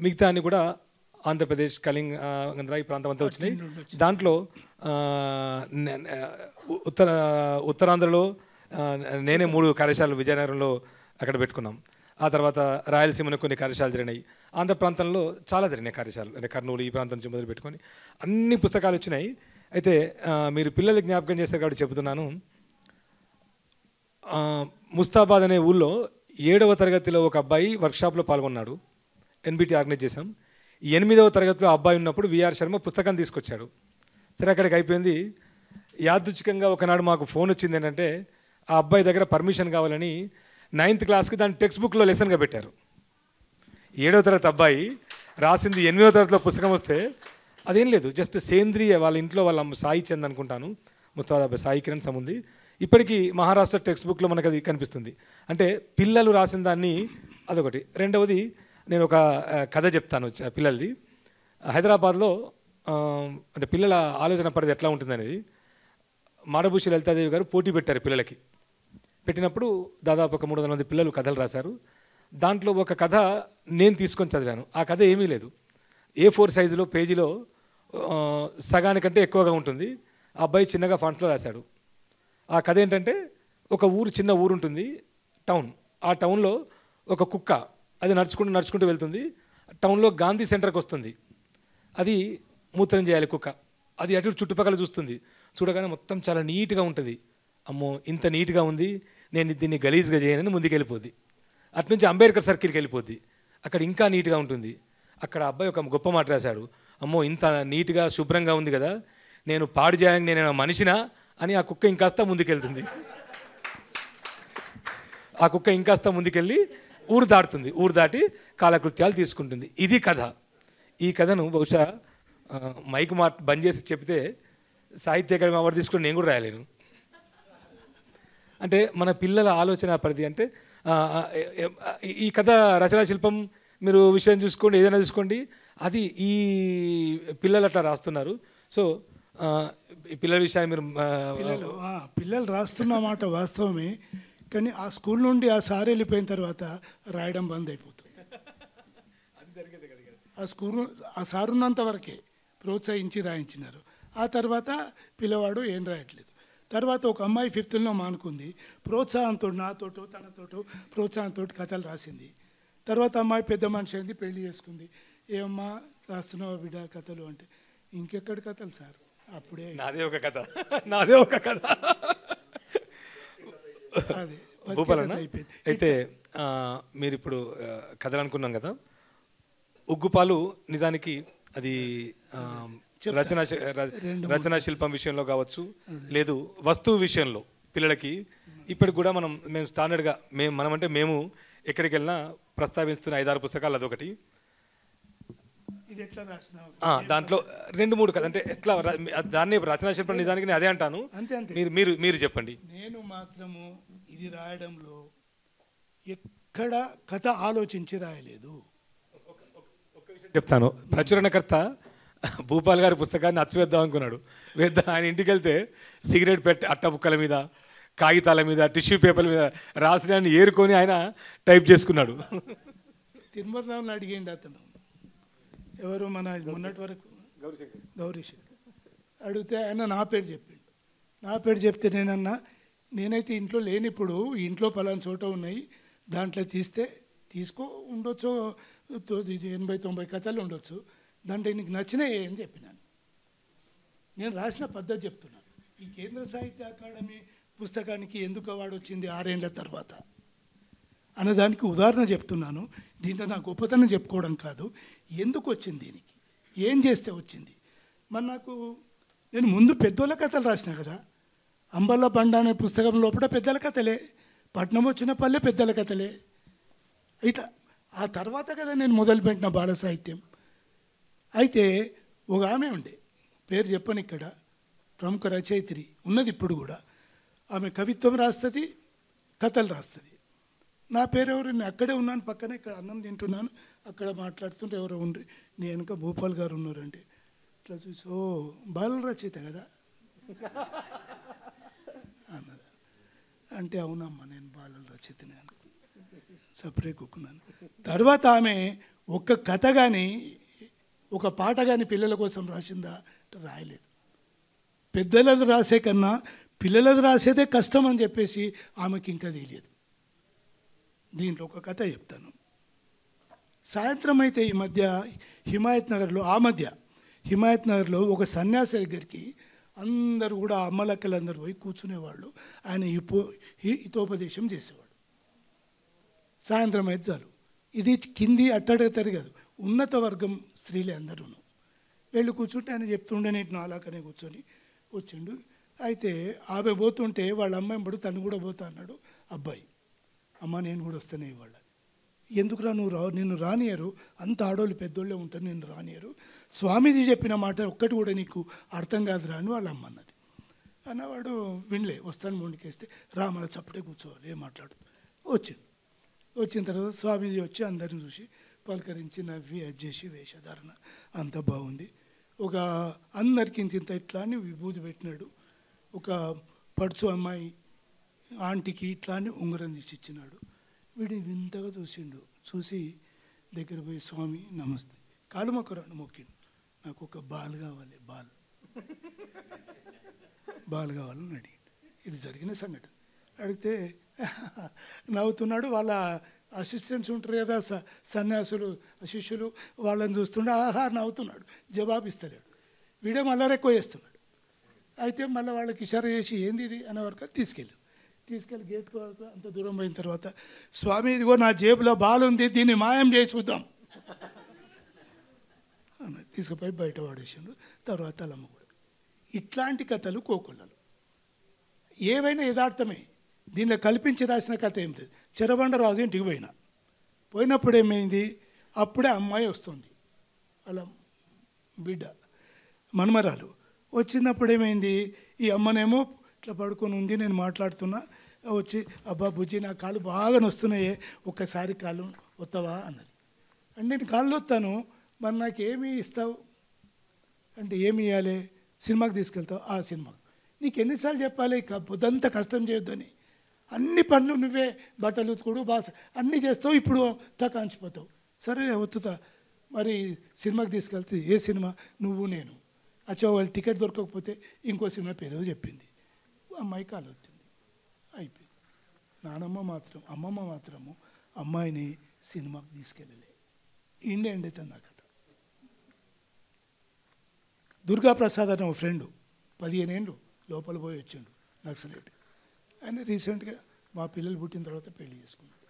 మిగతా అన్ని కూడా ఆంధ్రప్రదేశ్, కళింగ ఈ ప్రాంతం అంతా వచ్చినాయి. దాంట్లో ఉత్తరాంధ్రలో నేనే 3 కార్యశాలలు విజయనగరంలో అక్కడ పెట్టుకున్నాం. ఆ తర్వాత రాయలసీమలో కొన్ని కార్యశాలలు జరిగినాయి, ఆంధ్ర ప్రాంతంలో చాలా జరిగినాయి కార్యశాలలు, అంటే కర్నూలు ఈ ప్రాంతం నుంచి మొదలు పెట్టుకొని అన్ని పుస్తకాలు వచ్చినాయి. అయితే మీరు పిల్లలు జ్ఞాపకం చేస్తారు కాబట్టి చెబుతున్నాను. ముస్తాబాద్ అనే ఊళ్ళో 7వ తరగతిలో ఒక అబ్బాయి వర్క్షాప్లో పాల్గొన్నాడు, ఎన్బిటి ఆర్గనైజ్ చేశాం. 8వ తరగతిలో అబ్బాయి ఉన్నప్పుడు విఆర్ శర్మ పుస్తకం తీసుకొచ్చాడు. సరే అక్కడికి అయిపోయింది. యాదృచ్ఛికంగా ఒకనాడు మాకు ఫోన్ వచ్చింది ఏంటంటే, ఆ అబ్బాయి దగ్గర పర్మిషన్ కావాలని 9th క్లాస్కి దాన్ని టెక్స్ట్ బుక్లో లెసన్గా పెట్టారు. 7వ తరగతి అబ్బాయి రాసింది 8వ తరగతిలో పుస్తకం వస్తే అదేం లేదు, జస్ట్ సేంద్రియ, వాళ్ళ ఇంట్లో వాళ్ళ సాయి చంద్ అనుకుంటాను, ముస్తాబాద్ అబ్బాయి సాయి కిరణ్ సముంది, ఇప్పటికీ మహారాష్ట్ర టెక్స్ట్ బుక్లో మనకు అది కనిపిస్తుంది. అంటే పిల్లలు రాసిన దాన్ని అదొకటి. రెండవది నేను ఒక కథ చెప్తాను పిల్లలది. హైదరాబాద్లో అంటే పిల్లల ఆలోచన పరిధి ఎట్లా ఉంటుంది అనేది మాడభూషి లలితాదేవి గారు పోటీ పెట్టారు పిల్లలకి. పెట్టినప్పుడు దాదాపు ఒక 300 మంది పిల్లలు కథలు రాశారు. దాంట్లో ఒక కథ నేను తీసుకొని చదివాను. ఆ కథ ఏమీ లేదు, A4 సైజులో పేజీలో సగానికంటే ఎక్కువగా ఉంటుంది. ఆ అబ్బాయి చిన్నగా ఫాంట్లో రాశాడు. ఆ కథ ఏంటంటే, ఒక ఊరు, చిన్న ఊరు ఉంటుంది, టౌన్. ఆ టౌన్లో ఒక కుక్క అది నడుచుకుంటూ వెళ్తుంది. టౌన్లో గాంధీ సెంటర్కి వస్తుంది. అది మూత్రం చేయాలి కుక్క. అది అటు చుట్టుపక్కల చూస్తుంది. చూడగానే మొత్తం చాలా నీట్గా ఉంటుంది. అమ్మో ఇంత నీట్గా ఉంది, నేను దీన్ని గలీజ్గా చేయనని ముందుకు వెళ్ళిపోద్ది. అట్నుంచి అంబేద్కర్ సర్కిల్కి వెళ్ళిపోద్ది. అక్కడ ఇంకా నీట్గా ఉంటుంది. అక్కడ అబ్బాయి ఒక గొప్ప మాట రాశాడు, అమ్మో ఇంత నీట్గా శుభ్రంగా ఉంది కదా, నేను పాడు చేయడానికి నేను మనిషినా అని ఆ కుక్క ఇంకాస్త ముందుకెళ్తుంది. ఆ కుక్క ఇంకాస్త ముందుకెళ్ళి ఊరు దాటుతుంది. ఊరు దాటి కాలకృత్యాలు తీసుకుంటుంది. ఇది కథ. ఈ కథను బహుశా మైక్ బంద్ చేసి చెప్తే సాహిత్య అకాడమీ అవార్డు తీసుకుని నేను కూడా రాయలేను. అంటే మన పిల్లల ఆలోచన పరిధి అంటే ఈ కథ రచనా శిల్పం మీరు విషయం చూసుకోండి, ఏదైనా చూసుకోండి, అది ఈ పిల్లలు అట్లా రాస్తున్నారు. సో పిల్లల విషయాన్ని మీరు పిల్లలు రాస్తున్న మాట వాస్తవమే, కానీ ఆ స్కూల్ నుండి ఆ సార్ వెళ్ళిపోయిన తర్వాత రాయడం బంద్ అయిపోతుంది. ఆ సార్ ఉన్నంత వరకే ప్రోత్సహించి రాయించినారు. ఆ తర్వాత పిల్లవాడు ఏం రాయట్లేదు. తర్వాత ఒక అమ్మాయి 5th మానుకుంది. ప్రోత్సాహంతో, నాతోటో తనతోటో ప్రోత్సాహంతో కథలు రాసింది. తర్వాత అమ్మాయి పెద్ద మనిషి అయింది, పెళ్లి చేసుకుంది. ఏమమ్మా రాస్తున్నావు బిడ్డ కథలు అంటే, ఇంకెక్కడి కథలు సార్, అప్పుడే నాదే ఒక కథ అదే భూపాలన్న. అయితే మీరు ఇప్పుడు కథలు అనుకున్నాం కదా, ఉగ్గుపాలు నిజానికి అది ఆ, రచనా శి- ర- రెండు రచనా శిల్పం విషయంలో కావచ్చు, లేదు వస్తువు విషయంలో పిల్లలకి ఇప్పటికి కూడా మేము స్టాండర్డ్గా మేము ఎక్కడికి వెళ్ళినా ప్రస్తావిస్తున్న 5-6 పుస్తకాలు అదొకటి. ఇది ఎట్లా రాసినావు? దాంట్లో 2-3 కథ అంటే ఎట్లా దాన్ని రచనా శిల్పం నిజానికి నేను అదే అంటాను. అంతే అంతే. మీరు మీరు మీరు చెప్పండి. నేను మాత్రము ఇది రాయడంలో ఎక్కడ కథ ఆలోచించి రాయలేదు. చెప్తాను. ప్రచురణకర్త భూపాల్ గారి పుస్తకాన్ని అచ్చవేద్దాం అనుకున్నాడు. ఆయన ఇంటికి వెళ్తే సిగరెట్ పెట్టి అట్టబుక్కల మీద, కాగితాల మీద, టిష్యూ పేపర్ల మీద రాసినాన్ని ఏరుకొని ఆయన టైప్ చేసుకున్నాడు. తిరుమలరావుని అడిగిండి అతను, ఎవరు మన మొన్నటి వరకు గౌరీశంకర్ అడిగితే ఆయన నా పేరు చెప్పిండు. నా పేరు చెప్తే నేనైతే ఇంట్లో లేనిప్పుడు ఇంట్లో పలానా చోట ఉన్నాయి, దాంట్లో తీసుకో ఉండొచ్చు, 80-90 కథలు ఉండొచ్చు, దాంట్లో నీకు నచ్చినాయి అని చెప్పినాను. నేను రాసిన పద్ధతి చెప్తున్నాను. ఈ కేంద్ర సాహిత్య అకాడమీ పుస్తకానికి ఎందుకు అవార్డు వచ్చింది 6 ఏళ్ల తర్వాత అన్నదానికి ఉదాహరణ చెప్తున్నాను. దీంట్లో నా గొప్పతనం చెప్పుకోవడం కాదు, ఎందుకు వచ్చింది, దీనికి ఏం చేస్తే వచ్చింది. మరి నేను ముందు పెద్దోళ్ళ కథలు రాసిన కదా, అంబల్ల బండ అనే పుస్తకం లోపల పెద్దల కథలే, పట్నం వచ్చిన పల్లె పెద్దల కథలే. ఇట్లా ఆ తర్వాత కదా నేను మొదలుపెట్టిన బాల సాహిత్యం. అయితే ఒక ఆమె ఉండే, పేరు చెప్పను ఇక్కడ, ప్రముఖ రచయిత్రి ఉన్నది ఇప్పుడు కూడా. ఆమె కవిత్వం రాస్తుంది, కథలు రాస్తుంది. నా పేరు ఎవరు, నేను అక్కడే ఉన్నాను, పక్కనే ఇక్కడ అన్నం తింటున్నాను, అక్కడ మాట్లాడుతుంటే ఎవరో ఉండి నేను వెనుక భూపాల్ గారు ఉన్నారంటే ఇట్లా చూసి, ఓ బాల రచయిత కదా అన్నది. అంటే అవునమ్మా నేను బాలల రచయితనే అనుకో సపరేట్ కూకున్నాను. తర్వాత ఆమె ఒక్క కథ కానీ ఒక పాట కానీ పిల్లల కోసం రాసిందా రాయలేదు. పెద్దలది రాసే కన్నా పిల్లలది రాసేదే కష్టం అని చెప్పేసి ఆమెకి ఇంకా తెలియదు. దీంట్లో ఒక కథ చెప్తాను. సాయంత్రం అయితే ఈ మధ్య హిమాయత్ నగర్లో ఒక సన్యాసి దగ్గరికి అందరూ కూడా అమ్మలక్కలందరూ పోయి కూర్చునేవాళ్ళు. ఆయన హితోపదేశం చేసేవాడు. సాయంత్రం అయితే చాలు. ఇది కింది అట్టడే తరగదు, ఉన్నత వర్గం స్త్రీలే అందరూ వెళ్ళి కూర్చుంటే ఆయన చెప్తుండే, నేను నాలాకనే కూర్చొని వచ్చిండు. అయితే ఆమె పోతుంటే వాళ్ళ అమ్మాయి పడు తను కూడా పోతా అన్నాడు అబ్బాయి. అమ్మ నేను కూడా వస్తానే ఇవాళ. ఎందుకురా నిన్ను రానియరు, అంత ఆడోళ్ళు పెద్దోళ్ళే ఉంటారు, నిన్ను రానియరు, స్వామీజీ చెప్పిన మాట ఒక్కటి కూడా నీకు అర్థం కాదురా అని వాళ్ళ అమ్మ అన్నది. అన్నవాడు వినలే, వస్తాను ముందుకేస్తే మన చప్పుడే కూర్చోవాలి, ఏం మాట్లాడుతూ వచ్చిన తర్వాత స్వామీజీ వచ్చి అందరిని చూసి పలకరించి నవ్వి అది చేసి వేషధారణ అంత బాగుంది. ఒక అందరికి ఇంత ఇట్లా అని విభూతి పెట్టినాడు. ఒక పడుచు అమ్మాయి ఆంటీకి ఇట్లా అని ఉంగరం తీసి ఇచ్చినాడు. వీడు వింతగా చూసి దగ్గర పోయి స్వామి నమస్తే కాలు మొక్కరాను మొక్కిండు. నాకు ఒక బాల్ కావాలి, బాల్ కావాలని అడిగిండు. ఇది జరిగిన సంఘటన. అడిగితే నవ్వుతున్నాడు. వాళ్ళ అసిస్టెంట్స్ ఉంటారు కదా సన్యాసులు శిష్యులు, వాళ్ళని చూస్తుండే ఆహా నవ్వుతున్నాడు, జవాబు ఇస్తలేడు. వీడే మళ్ళీ ఎక్కువ చేస్తున్నాడు. అయితే మళ్ళీ వాళ్ళకి ఇషారా చేసి ఏంది ఇది అనే వరకు తీసుకెళ్ళి గేట్ వరకు అంత దూరం పోయిన తర్వాత స్వామి ఇదిగో నా జేబులో బాల్ ఉంది, దీన్ని మాయం చేసి చూద్దాం అని తీసుకుపోయి బయట పడేసిండు. తర్వాత అలమ్మ కూడా ఇట్లాంటి కథలు కోకొల్లలు ఏవైనా యథార్థమే. దీనిలో కల్పించి రాసిన కథ ఏం లేదు. చెరబండరాజు ఇంటికి పోయినప్పుడు ఏమైంది, అప్పుడే అమ్మాయి వస్తుంది, అలా బిడ్డ మనమరాలు వచ్చినప్పుడు ఏమైంది, ఈ అమ్మనేమో ఇట్లా పడుకొని ఉంది, నేను మాట్లాడుతున్నా, వచ్చి అబ్బా బుజ్జి నా కాళ్ళు బాగా నొస్తున్నాయే, ఒక్కసారి కాళ్ళు వస్తావా అన్నది. అంటే నేను కాళ్ళు వస్తాను, మరి నాకు ఏమి ఇస్తావు అంటే ఏమి ఇవ్వాలి, సినిమాకి తీసుకెళ్తావు, ఆ సినిమాకి. నీకు ఎన్నిసార్లు చెప్పాలి పొద్దంతా కష్టం చేయొద్దని, అన్ని పనులు నువ్వే, బట్టలు ఉతుకుడు బాస అన్నీ చేస్తావు, ఇప్పుడు తకాంచిపోతావు. సరే వత్తుతా, మరి సినిమాకి తీసుకెళ్తే ఏ సినిమా, నువ్వు నేను. అచ్చా వాళ్ళు టికెట్ దొరకకపోతే ఇంకో సినిమా పేరు చెప్పింది, అమ్మాయి కాలు వచ్చింది, అయిపోయింది. అమ్మమ్మ మాత్రము అమ్మాయిని సినిమాకి తీసుకెళ్ళలే. ఇండి తన కథ. దుర్గాప్రసాద్ అనే ఒక ఫ్రెండు 15 ఏళ్ళు లోపల పోయి వచ్చిండు నక్సలైట్. ఆయన రీసెంట్గా మా పిల్లలు పుట్టిన తర్వాత పెళ్లి చేసుకున్నాడు.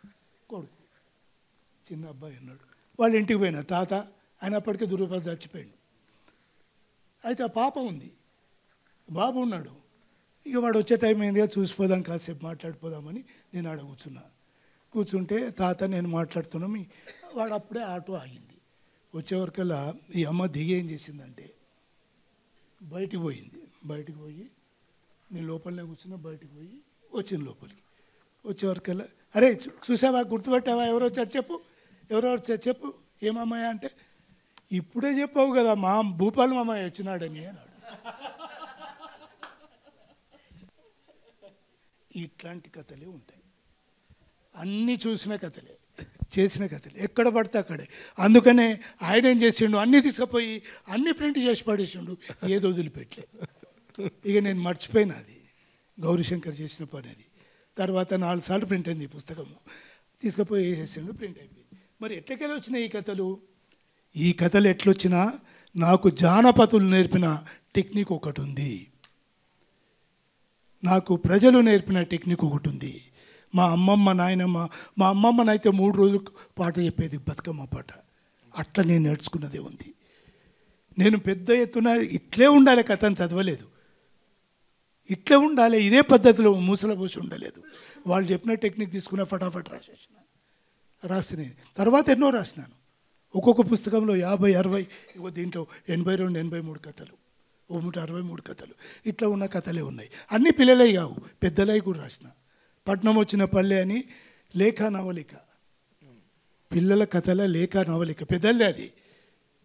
కొడుకు చిన్న అబ్బాయి ఉన్నాడు. వాళ్ళ ఇంటికి పోయినా తాత ఆయన అప్పటికే దురూపది చచ్చిపోయాడు. అయితే ఆ పాప ఉంది, బాబు ఉన్నాడు. ఇక వాడు వచ్చే టైం అయిందిగా చూసిపోదాం, కాసేపు మాట్లాడిపోదామని నేను ఆడ కూర్చుంటే తాత నేను మాట్లాడుతున్నాం. వాడు అప్పుడే ఆటో ఆగింది. వచ్చేవరకల్లా ఈ అమ్మ దిగి ఏం చేసిందంటే బయటికి పోయి నేను లోపలనే కూర్చున్నా, బయటికి పోయి వచ్చింది లోపలికి. వచ్చేవరకల్లా అరే చూసావా, గుర్తుపెట్టావా, ఎవరో వచ్చారు చెప్పు ఏమమ్మాయ అంటే ఇప్పుడే చెప్పావు కదా మా భూపాల్ మామయ్య వచ్చినాడని అన్నాడు. ఇట్లాంటి కథలే ఉంటాయి, అన్నీ చూసిన కథలే, చేసిన కథలే, ఎక్కడ పడితే అక్కడే. అందుకనే ఆయన ఏం చేసిండు, అన్నీ తీసుకుపోయి అన్నీ ప్రింట్ చేసి పడేసిండు, ఏదో వదిలిపెట్టలే. ఇక నేను మర్చిపోయినా అది గౌరీశంకర్ చేసిన పని. అది తర్వాత 4 సార్లు ప్రింట్ అయింది ఈ పుస్తకము, తీసుకుపోయి వేసేసిండు, ప్రింట్ అయిపోయింది. మరి ఎట్లకెళ్ళి వచ్చినాయి ఈ కథలు ఎట్లొచ్చినా నాకు జానపదులు నేర్పిన టెక్నిక్ ఒకటి ఉంది, నాకు ప్రజలు నేర్పిన టెక్నిక్ ఒకటి ఉంది. మా అమ్మమ్మ నాయనమ్మ, మా అమ్మమ్మనైతే 3 రోజులు పాట చెప్పేది, బతుకమ్మ పాట. అట్లా నేను నేర్చుకున్నదే ఉంది. నేను పెద్ద ఎత్తున ఇట్లే ఉండాలి కథను చదవలేదు, ఇట్లే ఉండాలి ఇదే పద్ధతిలో మూసల పోసి ఉండలేదు. వాళ్ళు చెప్పిన టెక్నిక్ తీసుకున్న ఫటాఫట్ రాసిన తర్వాత ఎన్నో రాసినాను. ఒక్కొక్క పుస్తకంలో 50, 60, ఇగో దీంట్లో 82, 83 కథలు, 163 కథలు, ఇట్లా ఉన్న కథలే ఉన్నాయి. అన్నీ పిల్లలై కావు, పెద్దలై కూడా రాసిన. పట్నం వచ్చిన పల్లె అని లేఖ నవలిక, పిల్లల కథల లేఖ నవలిక, పెద్దలే అది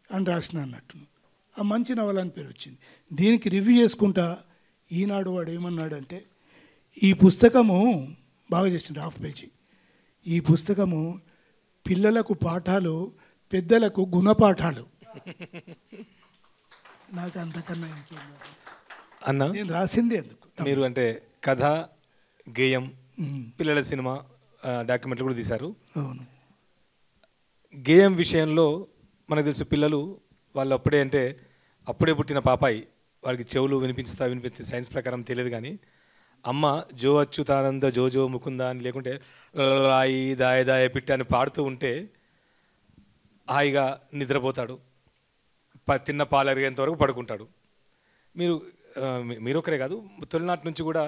అని రాసిన అన్నట్టు. ఆ మంచి నవల అని పేరు వచ్చింది. దీనికి రివ్యూ చేసుకుంటా ఈనాడు వాడు ఏమన్నాడంటే, ఈ పుస్తకము బాగా చేసింది, హాఫ్ పేజీ. ఈ పుస్తకము పిల్లలకు పాఠాలు, పెద్దలకు గుణపాఠాలు. నాకు అంతకన్నా ఇంకేం అన్న, నేను రాసింది ఎందుకు. మీరు అంటే కథ, గేయం, పిల్లల సినిమా, డాక్యుమెంట్లు కూడా తీశారు. అవును. గేయం విషయంలో మనకు తెలుసు, పిల్లలు వాళ్ళు అప్పుడే పుట్టిన పాపాయి, వాళ్ళకి చెవులు వినిపించి సైన్స్ ప్రకారం తెలియదు. కానీ అమ్మ జో అచ్యుతానంద జో జో ముకుంద అని, లేకుంటే రాయి దాయ పిట్టి అని పాడుతూ ఉంటే హాయిగా నిద్రపోతాడు, తిన్న పాలు అరిగేంత వరకు పడుకుంటాడు. మీరు ఒకరే కాదు, తొలినాటి నుంచి కూడా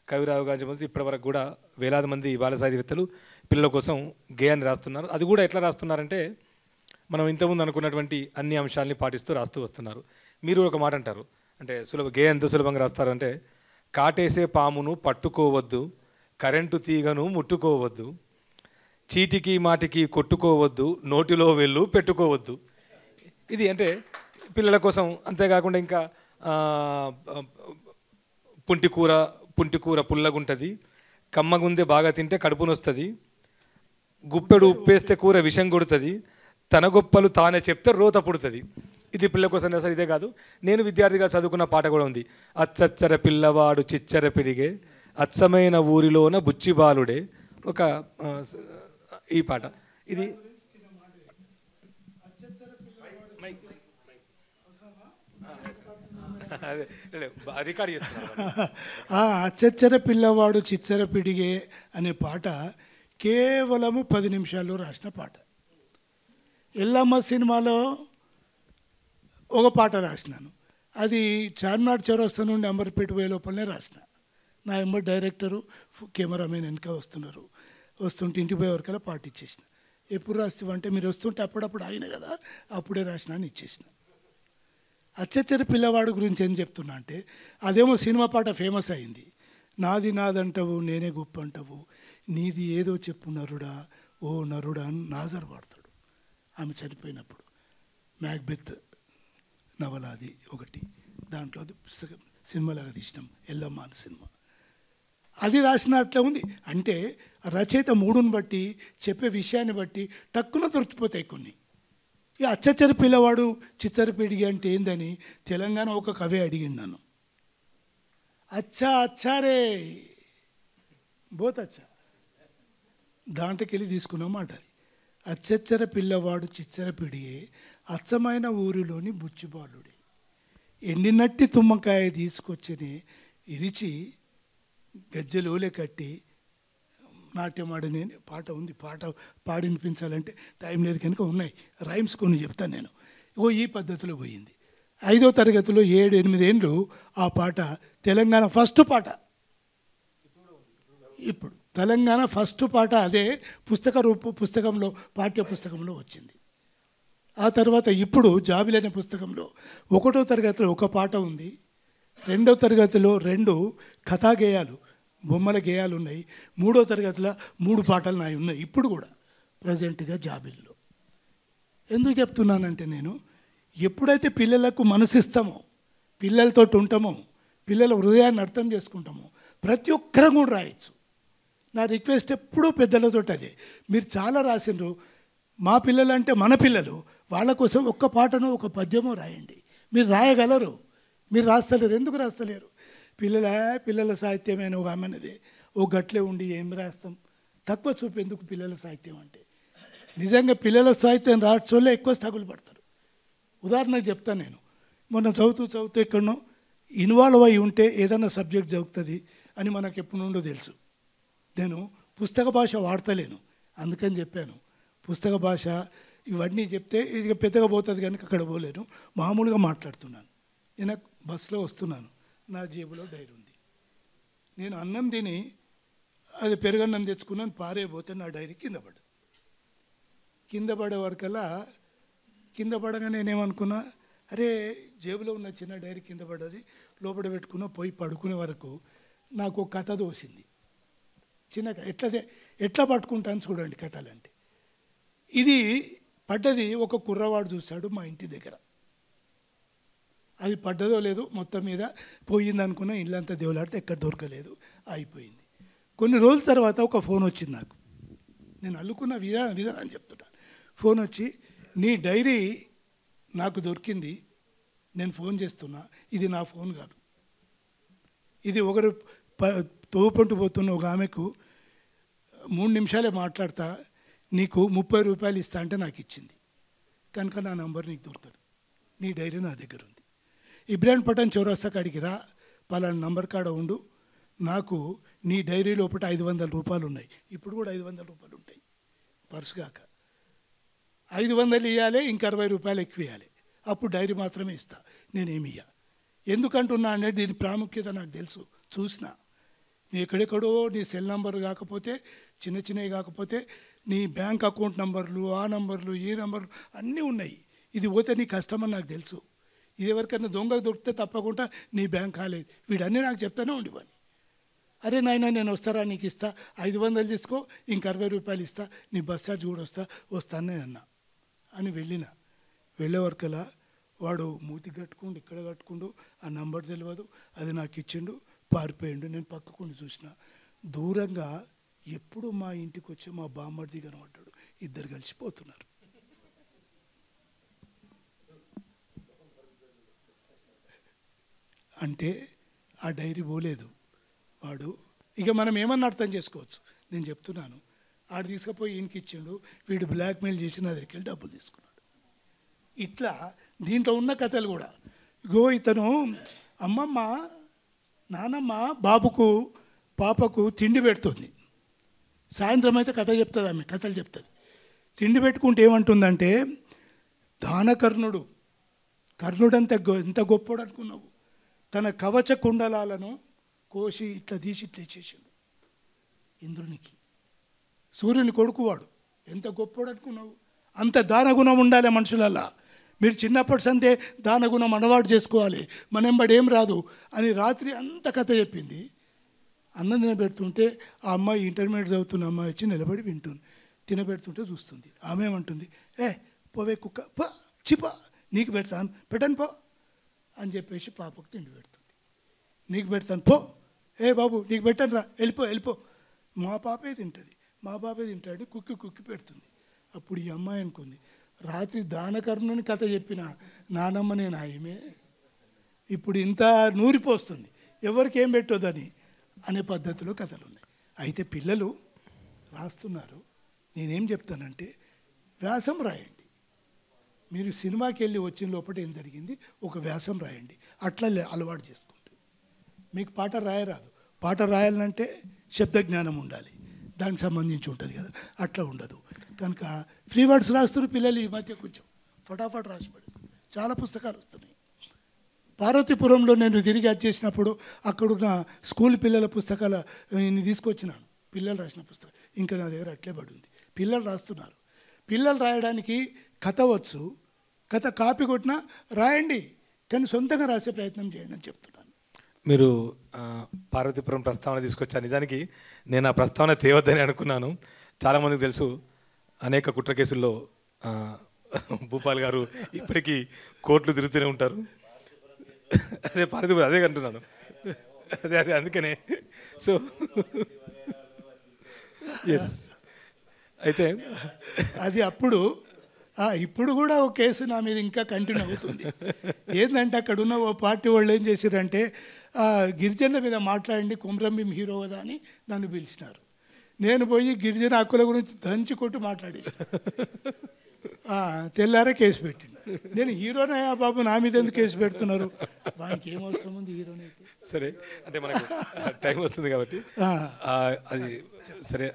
కవిరావు గాంజీ మంది ఇప్పటి వరకు కూడా వేలాది మంది బాల సాహిత్యవేత్తలు పిల్లల కోసం గేయాన్ని రాస్తున్నారు. అది కూడా ఎట్లా రాస్తున్నారంటే, మనం ఇంతకుముందు అనుకున్నటువంటి అన్ని అంశాలని పాటిస్తూ రాస్తూ వస్తున్నారు. మీరు ఒక మాట అంటారు, అంటే గేయం ఎంత సులభంగా రాస్తారు అంటే, కాటేసే పామును పట్టుకోవద్దు, కరెంటు తీగను ముట్టుకోవద్దు, చీటికి మాటికి కొట్టుకోవద్దు, నోటిలో వెళ్ళు పెట్టుకోవద్దు. ఇది అంటే పిల్లల కోసం. అంతేకాకుండా ఇంకా పుంటికూర పుల్లగుంటుంది, కమ్మగుందే బాగా తింటే కడుపునొస్తుంది, గుప్పెడు ఉప్పేస్తే కూర విషం కొడుతుంది, తన గొప్పలు తానే చెప్తే రోత పుడుతుంది. ఇది పిల్లల కోసం అసలు ఇదే కాదు, నేను విద్యార్థిగా చదువుకున్న పాట కూడా ఉంది. అచ్చచ్చర పిల్లవాడు చిచ్చర పిడిగే, అచ్చమైన ఊరిలోన బుచ్చిబాలుడే, ఒక ఈ పాట. ఇది రికార్డ్ చేస్తున్నారు. అచ్చచ్చర పిల్లవాడు చిచ్చర పిడిగే అనే పాట కేవలము 10 నిమిషాల్లో రాసిన పాట. ఎల్లమ్మ సినిమాలో ఒక పాట రాసినాను, అది చార్మినార్ చౌరస్తా నుండి అంబర్పేట పోయే లోపలనే రాసిన. నా ఎంబర్ డైరెక్టరు, కెమెరామెన్ వెనక వస్తుంటే ఇంటికి పోయే వరకల్లా పాట ఇచ్చేసిన. ఎప్పుడు రాస్తావంటే, మీరు వస్తుంటే అప్పుడప్పుడు ఆగిన కదా, అప్పుడే రాసిన అని ఇచ్చేసిన. అచ్చచ్చరి పిల్లవాడు గురించి ఏం చెప్తున్నా అంటే, అదేమో సినిమా పాట ఫేమస్ అయింది. నాది నాదంటావు నేనే గొప్ప అంటావు, నీది ఏదో చెప్పు నరుడా ఓ నరుడా అని నాజర్ పాడతాడు ఆమె చనిపోయినప్పుడు. మ్యాక్బెత్ నవల అది ఒకటి, దాంట్లో అది పుస్తకం సినిమాలాగా తీసినాం, ఎల్లమ్మ అని సినిమా. అది రాసినట్లే ఉంది. అంటే రచయిత మూడుని బట్టి, చెప్పే విషయాన్ని బట్టి టక్కున దొరికిపోతాయి కొన్ని. ఈ అచ్చచ్చరి పిల్లవాడు చిచ్చరి పిడిగి అంటే ఏందని తెలంగాణ ఒక కవి అడిగింది నన్ను. అచ్చా అచ్చారే బోత్ అచ్చా, దాంట్లోకి వెళ్ళి తీసుకున్నమాట అది. అచ్చచ్చర పిల్లవాడు చిచ్చర పిడిగే, అచ్చమైన ఊరిలోని బుచ్చిబాలుడే, ఎండినట్టి తుమ్మకాయ తీసుకొచ్చని ఇరిచి గజ్జెలోలే కట్టి నాట్యం ఆడని పాట ఉంది, పాట పాడి వినిపించాలంటే టైం లేదు కనుక ఉన్నాయి రైమ్స్ కొన్ని చెప్తాను నేను. ఈ పద్ధతిలో పోయింది. 5వ తరగతిలో 7-8 ఏళ్ళు ఆ పాట తెలంగాణ ఫస్ట్ పాట. ఇప్పుడు తెలంగాణ ఫస్ట్ పాట అదే పుస్తకంలో పాఠ్య పుస్తకంలో వచ్చింది. ఆ తర్వాత ఇప్పుడు జాబిలి అనే పుస్తకంలో 1వ తరగతిలో ఒక పాట ఉంది, 2వ తరగతిలో 2 కథా గేయాలు బొమ్మల గేయాలు ఉన్నాయి, 3వ తరగతిలో 3 పాటలు నాయి ఉన్నాయి ఇప్పుడు కూడా ప్రజెంట్గా జాబిల్లో. ఎందుకు చెప్తున్నానంటే నేను ఎప్పుడైతే పిల్లలకు మనసిస్తామో, పిల్లలతో ఉంటామో, పిల్లల హృదయాన్ని అర్థం చేసుకుంటామో ప్రతి ఒక్కరం కూడా రాయొచ్చు. నా రిక్వెస్ట్ ఎప్పుడూ పెద్దలతో అదే, మీరు చాలా రాసిండ్రు, మా పిల్లలు అంటే మన పిల్లలు, వాళ్ళ కోసం ఒక్క పాటనో ఒక పద్యమో రాయండి. మీరు రాయగలరు, మీరు రాస్తలేరు. ఎందుకు రాస్తలేరు? పిల్లల సాహిత్యమైన ఒక ఆమెనది ఓ గట్లే ఉండి ఏం రాస్తాం, తక్కువ చూపు ఎందుకు పిల్లల సాహిత్యం అంటే. నిజంగా పిల్లల సాహిత్యం రాసోళ్ళే ఎక్కువ స్ట్రగుల్ పడతారు. ఉదాహరణకు చెప్తాను నేను, మొన్న చదువుతూ ఎక్కడనో ఇన్వాల్వ్ అయి ఉంటే ఏదైనా సబ్జెక్ట్ చదువుతుంది అని మనకు ఎప్పటి నుండో తెలుసు. నేను పుస్తక భాష వాడతలేను, అందుకని చెప్పాను. పుస్తక భాష ఇవన్నీ చెప్తే ఇది పెద్దగా పోతుంది కనుక అక్కడ పోలేను, మామూలుగా మాట్లాడుతున్నాను. నేను బస్సులో వస్తున్నాను, నా జేబులో డైరీ ఉంది. నేను అన్నం తిని అది పెరుగన్నం తెచ్చుకున్నాను, పారేయబోతే నా డైరీ కింద పడే వరకల్లా కింద పడగా నేనేమనుకున్నా, అరే జేబులో ఉన్న చిన్న డైరీ కింద పడ్డది, లోపల పెట్టుకున్నా. పోయి పడుకునే వరకు నాకు ఒక కథ దోసింది. చిన్న ఎట్లా పట్టుకుంటాను చూడండి కథలంటే. ఇది పడ్డది ఒక కుర్రవాడు చూశాడు మా ఇంటి దగ్గర. అది పడ్డదో లేదో మొత్తం మీద పోయింది అనుకున్నా, ఇల్లంతా దేవులాడితే ఎక్కడ దొరకలేదు, అయిపోయింది. కొన్ని రోజుల తర్వాత ఒక ఫోన్ వచ్చింది నాకు. నేను అల్లుకున్న విధానం చెప్తున్నాను. ఫోన్ వచ్చి, నీ డైరీ నాకు దొరికింది, నేను ఫోన్ చేస్తున్నా, ఇది నా ఫోన్ కాదు, ఇది ఒకరు తోపంటు పోతున్న ఒక ఆమెకు 3 నిమిషాలే మాట్లాడతా, నీకు 30 రూపాయలు ఇస్తా అంటే నాకు ఇచ్చింది, కనుక నా నంబర్ నీకు దొరకదు, నీ డైరీ నా దగ్గర ఉంది. ఇబ్రాహిం పఠాన్ చౌరస్తా కాడికి రా, పలానా నంబర్ కాడ ఉండు, నాకు నీ డైరీ లోపల 500 రూపాయలు ఉన్నాయి. ఇప్పుడు కూడా 500 రూపాయలు ఉంటాయి పర్సు కాక. 500 ఇవ్వాలి, ఇంకా 60 రూపాయలు ఎక్కువ ఇవ్వాలి, అప్పుడు డైరీ మాత్రమే ఇస్తా, నేనేమి ఇయ్య. ఎందుకంటున్నా అంటే దీని ప్రాముఖ్యత నాకు తెలుసు, చూసిన. నీ ఎక్కడెక్కడో నీ సెల్ నంబర్ కాకపోతే, చిన్నవి కాకపోతే నీ బ్యాంక్ అకౌంట్ నంబర్లు, ఆ నంబర్లు, ఈ నంబర్లు అన్నీ ఉన్నాయి. ఇది పోతే నీ కష్టమని నాకు తెలుసు. ఇది ఎవరికైనా దొంగకు దొరికితే తప్పకుండా నీ బ్యాంక్ కాలేదు, వీడన్నీ నాకు చెప్తానే ఉండిపోయి. అరే నాయన నేను వస్తారా, నీకు ఇస్తా, 500 తీసుకో, ఇంక 60 రూపాయలు ఇస్తా, నీ బస్ ఛార్జ్ కూడా వస్తానే అన్నా అని వెళ్ళే వరకలా వాడు మూతి కట్టుకుండు, ఇక్కడ కట్టుకుండు, ఆ నంబర్ తెలియదు, అది నాకు ఇచ్చిండు, పారిపోయిండు. నేను పక్కకుండా చూసిన, దూరంగా ఎప్పుడు మా ఇంటికి వచ్చి మా బామ్మర్ది కనబడ్డాడు, ఇద్దరు కలిసిపోతున్నారు. అంటే ఆ డైరీ పోలేదు వాడు. ఇక మనం ఏమన్నా అర్థం చేసుకోవచ్చు. నేను చెప్తున్నాను, ఆడు తీసుకుపోయి ఈయనకి ఇచ్చిండు, వీడు బ్లాక్మెయిల్ చేసి నా దగ్గరికి వెళ్ళి డబ్బులు తీసుకున్నాడు. ఇట్లా దీంట్లో ఉన్న కథలు కూడా, ఇతను అమ్మమ్మ నానమ్మ పాపకు తిండి పెడుతుంది. సాయంత్రం అయితే కథ చెప్తుంది, ఆమె కథలు చెప్తుంది. తిండి పెట్టుకుంటే ఏమంటుందంటే, కర్ణుడంత ఎంత గొప్పోడు అనుకున్నావు, తన కవచ కుండలాలను కోసి ఇట్లా తీసి ఇట్లా ఇచ్చేసిండు ఇంద్రునికి. సూర్యుని కొడుకువాడు, ఎంత గొప్పోడు అనుకున్నావు. అంత దానగుణం ఉండాలి మనుషులల్లా. మీరు చిన్నప్పటి సంతే దానగుణం అలవాటు చేసుకోవాలి, మనంబడి ఏం రాదు అని రాత్రి అంత కథ చెప్పింది. అన్నం తినబెడుతుంటే ఆ అమ్మాయి ఇంటర్మీడియట్ చదువుతున్న అమ్మాయి వచ్చి నిలబడి వింటుంది. తినబెడుతుంటే చూస్తుంది. ఆమె ఏమంటుంది, పోవే కుక్క పో, చిపా, నీకు పెట్టను పో అని చెప్పేసి పాపకు తిండి పెడుతుంది. నీకు పెడతాను పో, బాబు నీకు పెట్టను రా, వెళ్ళిపో. మా పాపే తింటాడు, కుక్కి పెడుతుంది. అప్పుడు ఈ అమ్మాయి అనుకుంది, రాత్రి దానకర్ణుని కథ చెప్పిన నానమ్మ నేను ఆయమే, ఇప్పుడు ఇంత నూరిపోస్తుంది, ఎవరికి ఏం పెట్టొద్దని అనే పద్ధతిలో కథలు ఉన్నాయి. అయితే పిల్లలు రాస్తున్నారు. నేనేం చెప్తానంటే, వ్యాసం రాయండి. మీరు సినిమాకి వెళ్ళి వచ్చిన లోపల ఏం జరిగింది, ఒక వ్యాసం రాయండి. అట్లా అలవాటు చేసుకోండి. మీకు పాట రాయరాదు, పాట రాయాలంటే శబ్ద జ్ఞానం ఉండాలి, దానికి సంబంధించి ఉంటుంది కదా, అట్లా ఉండదు. కనుక ఫ్రీ వర్డ్స్ రాస్తున్నారు పిల్లలు ఈ మధ్య, కొంచెం ఫటాఫట్ రాసి పడేస్తారు. చాలా పుస్తకాలు వస్తున్నాయి. పార్వతీపురంలో నేను తిరిగి వచ్చేసినప్పుడు అక్కడున్న స్కూల్ పిల్లల పుస్తకాలు ఇన్ని తీసుకొచ్చినాను, పిల్లలు రాసిన పుస్తకం. ఇంకా నా దగ్గర అట్లే పడి ఉంది. పిల్లలు రాస్తున్నారు. పిల్లలు రాయడానికి కథ వచ్చు, కథ కాపీ కొట్టినా రాయండి, కానీ సొంతంగా రాసే ప్రయత్నం చేయండి అని చెప్తున్నాను. మీరు పార్వతీపురం ప్రస్తావన తీసుకొచ్చారు. నిజానికి నేను ఆ ప్రస్తావన తేవద్దని అనుకున్నాను. చాలామందికి తెలుసు, అనేక కుట్ర కేసుల్లో భూపాల్ గారు ఇప్పటికీ కోర్టులు తిరుగుతూనే ఉంటారు. అదే పార్వతీపురం, అదే అంటున్నాను, అదే అందుకనే. సో ఎస్, అయితే అది అప్పుడు ఇప్పుడు కూడా ఒక కేసు నా మీద ఇంకా కంటిన్యూ అవుతుంది. ఏంటంటే అక్కడ ఉన్న ఓ పార్టీ వాళ్ళు ఏం చేశారంటే, గిరిజనుల మీద మాట్లాడండి, కొమరంభీం హీరో కదా అని నన్ను పిలిచినారు. నేను పోయి గిరిజన హక్కుల గురించి దంచి కొట్టు మాట్లాడి తెల్లారే కేసు పెట్టిండు. నేను హీరోనయ్యా బాబు, నా మీద ఎందుకు కేసు పెడుతున్నారు, వానికి ఏం అవసరం ఉంది హీరోని. సరే, అంటే మనకు టైం వస్తుంది కాబట్టి అది సరే,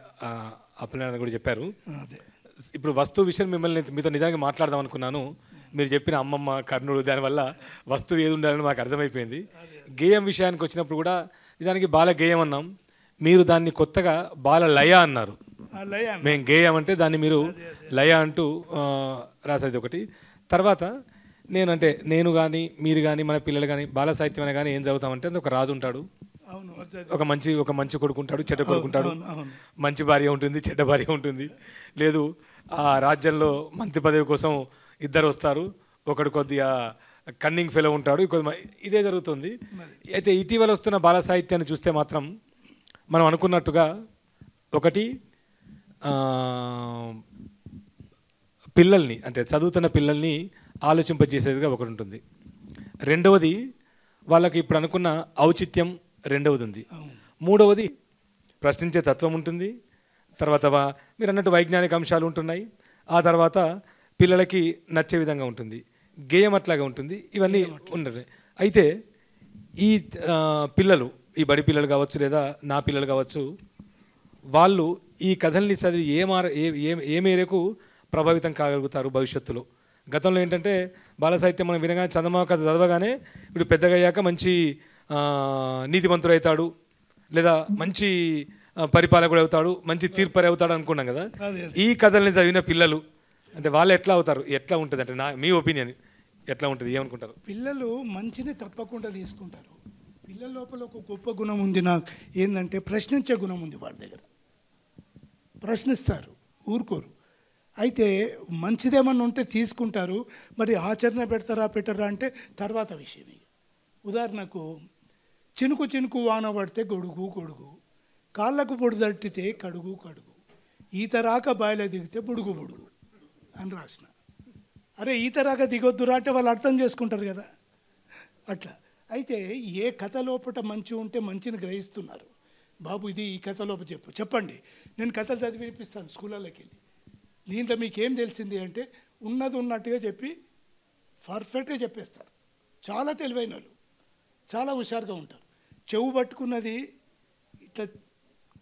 అప్పలనారాయణ కూడా చెప్పారు. అదే ఇప్పుడు వస్తువు విషయం మిమ్మల్ని మీతో నిజంగా మాట్లాడదాం అనుకున్నాను. మీరు చెప్పిన అమ్మమ్మ, కర్ణుడు, దానివల్ల వస్తువు ఏది ఉండాలని మాకు అర్థమైపోయింది. గేయం విషయానికి వచ్చినప్పుడు కూడా నిజానికి బాల గేయం అన్నాం, మీరు దాన్ని కొత్తగా బాల లయ అన్నారు. మేము గేయం అంటే దాన్ని మీరు లయ అంటూ రాసేది ఒకటి. తర్వాత నేను కానీ మీరు కానీ మన పిల్లలు కానీ బాల సాహిత్యం అనే కానీ ఏం చదువుతామంటే ఒక రాజు ఉంటాడు, ఒక మంచి కొడుకు ఉంటాడు, చెడ్డ కొడుకు ఉంటాడు, మంచి భార్య ఉంటుంది, చెడ్డ భార్య ఉంటుంది. లేదు, ఆ రాజ్యంలో మంత్రి పదవి కోసం ఇద్దరు వస్తారు, ఒకడు కొద్దిగా కన్నింగ్ ఫెలో ఉంటాడు, ఇదే జరుగుతుంది. అయితే ఇటీవల వస్తున్న బాల సాహిత్యాన్ని చూస్తే మాత్రం మనం అనుకున్నట్టుగా ఒకటి పిల్లల్ని, అంటే చదువుతున్న పిల్లల్ని ఆలోచింపజేసేదిగా ఒకటి ఉంటుంది. రెండవది వాళ్ళకి ఇప్పుడు అనుకున్న ఔచిత్యం రెండవది ఉంది. మూడవది ప్రశ్నించే తత్వం ఉంటుంది. తర్వాత మీరు అన్నట్టు వైజ్ఞానిక అంశాలు ఉంటున్నాయి. ఆ తర్వాత పిల్లలకి నచ్చే విధంగా ఉంటుంది, గేయం అట్లాగా ఉంటుంది. ఇవన్నీ ఉన్నది. అయితే ఈ పిల్లలు, ఈ బడి పిల్లలు కావచ్చు లేదా నా పిల్లలు కావచ్చు, వాళ్ళు ఈ కథల్ని చదివి ఏ మేరకు ప్రభావితం కాగలుగుతారు భవిష్యత్తులో? గతంలో ఏంటంటే బాల సాహిత్యం మనం వినగానే చందమామ కథ చదవగానే ఇప్పుడు పెద్దగా అయ్యాక మంచి నీతిమంతుడు అవుతాడు, లేదా మంచి పరిపాలకుడు అవుతాడు, మంచి తీర్పరి అవుతాడు అనుకున్నాం కదా. ఈ కథల్ని చదివిన పిల్లలు అంటే వాళ్ళు ఎట్లా అవుతారు, ఎట్లా ఉంటుంది అంటే మీ ఒపీనియన్ ఎట్లా ఉంటుంది, ఏమనుకుంటారు? పిల్లలు మంచిని తప్పకుండా తీసుకుంటారు. పిల్లల లోపల ఒక గొప్ప గుణం ఉంది, నాకు ఏంటంటే ప్రశ్నించే గుణం ఉంది. వాళ్ళ దగ్గర ప్రశ్నిస్తారు, ఊరుకోరు. అయితే మంచిదేమన్నా ఉంటే తీసుకుంటారు, మరి ఆచరణ పెట్టరా అంటే తర్వాత విషయం. ఉదాహరణకు చినుకు చినుకు వాన పడితే గొడుగు గొడుగు, కాళ్ళకు పొడి తట్టితే కడుగు కడుగు, ఈత రాక బాయిలో దిగితే బుడుగు బుడుగు అని రాసిన. అరే ఈత రాక దిగొద్దురా అంటే వాళ్ళు అర్థం చేసుకుంటారు కదా. అట్లా అయితే ఏ కథ లోపల మంచి ఉంటే మంచిని గ్రహిస్తున్నారు. బాబు ఇది ఈ కథ లోపల చెప్పండి, నేను కథలు చదివి వినిపిస్తాను స్కూళ్ళలోకి వెళ్ళి. దీంట్లో మీకేం తెలిసింది అంటే ఉన్నది ఉన్నట్టుగా చెప్పి పర్ఫెక్ట్గా చెప్పేస్తారు. చాలా తెలివైన వాళ్ళు, చాలా హుషారుగా ఉంటారు. చెవు పట్టుకున్నది ఇట్లా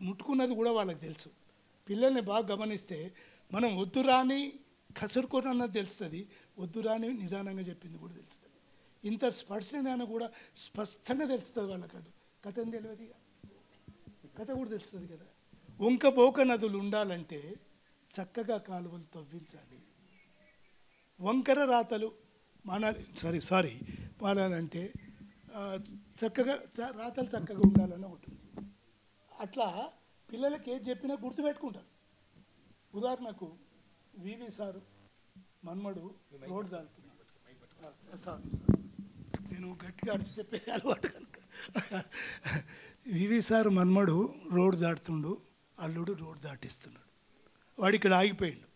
ముట్టుకున్నది కూడా వాళ్ళకి తెలుసు. పిల్లల్ని బాగా గమనిస్తే మనం వద్దురాని కసురుకోనన్నది తెలుస్తుంది, వద్దురాని నిదానంగా చెప్పింది కూడా తెలుస్తుంది. ఇంత స్పర్శన కూడా స్పష్టంగా తెలుస్తుంది వాళ్ళకి. కథని తెలియదు, కథ కూడా తెలుస్తుంది కదా. వంకపోక నదులు ఉండాలంటే చక్కగా కాలువలు తవ్వించాలి, వంకర రాతలు మానాలంటే చక్కగా రాతలు చక్కగా ఉండాలని ఉంటుంది. అట్లా పిల్లలకి ఏది చెప్పినా గుర్తుపెట్టుకుంటారు. ఉదాహరణకు వివి సారు మన్మడు రోడ్డు దాల్తున్నాడు, నేను గట్టిగా అడిచి చెప్పేది అలవాటు కనుక. వివి సారు మన్మడు రోడ్డు దాటుతుండు, అల్లుడు రోడ్డు దాటిస్తున్నాడు. వాడు ఇక్కడ ఆగిపోయిండు.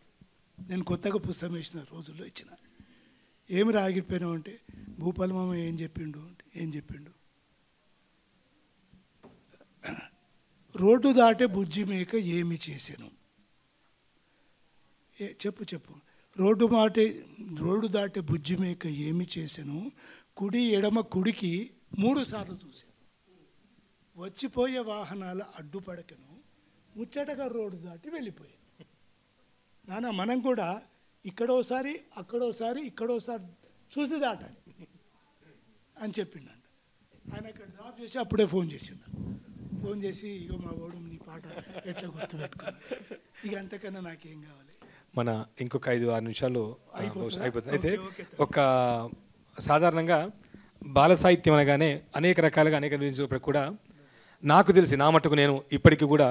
నేను కొత్తగా పుస్తకం వేసిన రోజుల్లో ఇచ్చిన. ఏమి ఆగిపోయినావు అంటే భూపాల మామ ఏం చెప్పిండు అంటే ఏం చెప్పిండు, రోడ్డు దాటే బుజ్జి మేక ఏమి చేశాను, చెప్పు రోడ్డు దాటే బుజ్జి మేక ఏమి చేశాను, కుడి ఎడమ కుడికి 3 సార్లు చూశాను, వచ్చిపోయే వాహనాల అడ్డుపడకను ముచ్చటగా రోడ్డు దాటి వెళ్ళిపోయాను. నాన్న మనం కూడా ఇక్కడోసారి అక్కడోసారి ఇక్కడోసారి చూసి దాటాలి అని చెప్పిండంట. ఆయన అక్కడ డ్రాప్ చేసి అప్పుడే ఫోన్ చేసిండు. ఫోన్ చేసి ఇగో మా వాడు నీ పాట ఎట్లా గుర్తుపెట్టుకున్నాను. ఇక అంతకన్నా నాకేం కావాలి. మన ఇంకొక 5-6 నిమిషాలు అయిపోతుంది. అయితే ఓకే. ఒక సాధారణంగా బాల సాహిత్యం అనగానే అనేక రకాలుగా అనేక కూడా నాకు తెలిసి నా మట్టుకు నేను ఇప్పటికీ కూడా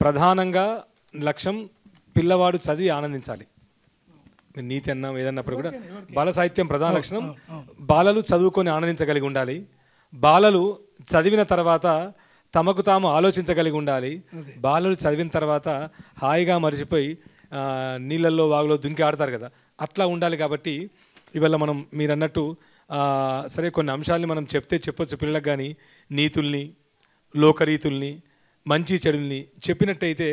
ప్రధానంగా లక్ష్యం పిల్లవాడు చదివి ఆనందించాలి. నీతి అన్నం ఏదన్నప్పుడు కూడా బాల సాహిత్యం ప్రధాన లక్షణం బాలలు చదువుకొని ఆనందించగలిగి ఉండాలి. బాలలు చదివిన తర్వాత తమకు తాము ఆలోచించగలిగి ఉండాలి. బాలలు చదివిన తర్వాత హాయిగా మరిచిపోయి నీళ్ళల్లో వాగులో దుంకి ఆడతారు కదా, అట్లా ఉండాలి. కాబట్టి ఇవాళ మనం మీరు అన్నట్టు సరే కొన్ని అంశాలని మనం చెప్పొచ్చు పిల్లలకు, కానీ నీతుల్ని లోకరీతుల్ని మంచి చెడుల్ని చెప్పినట్టయితే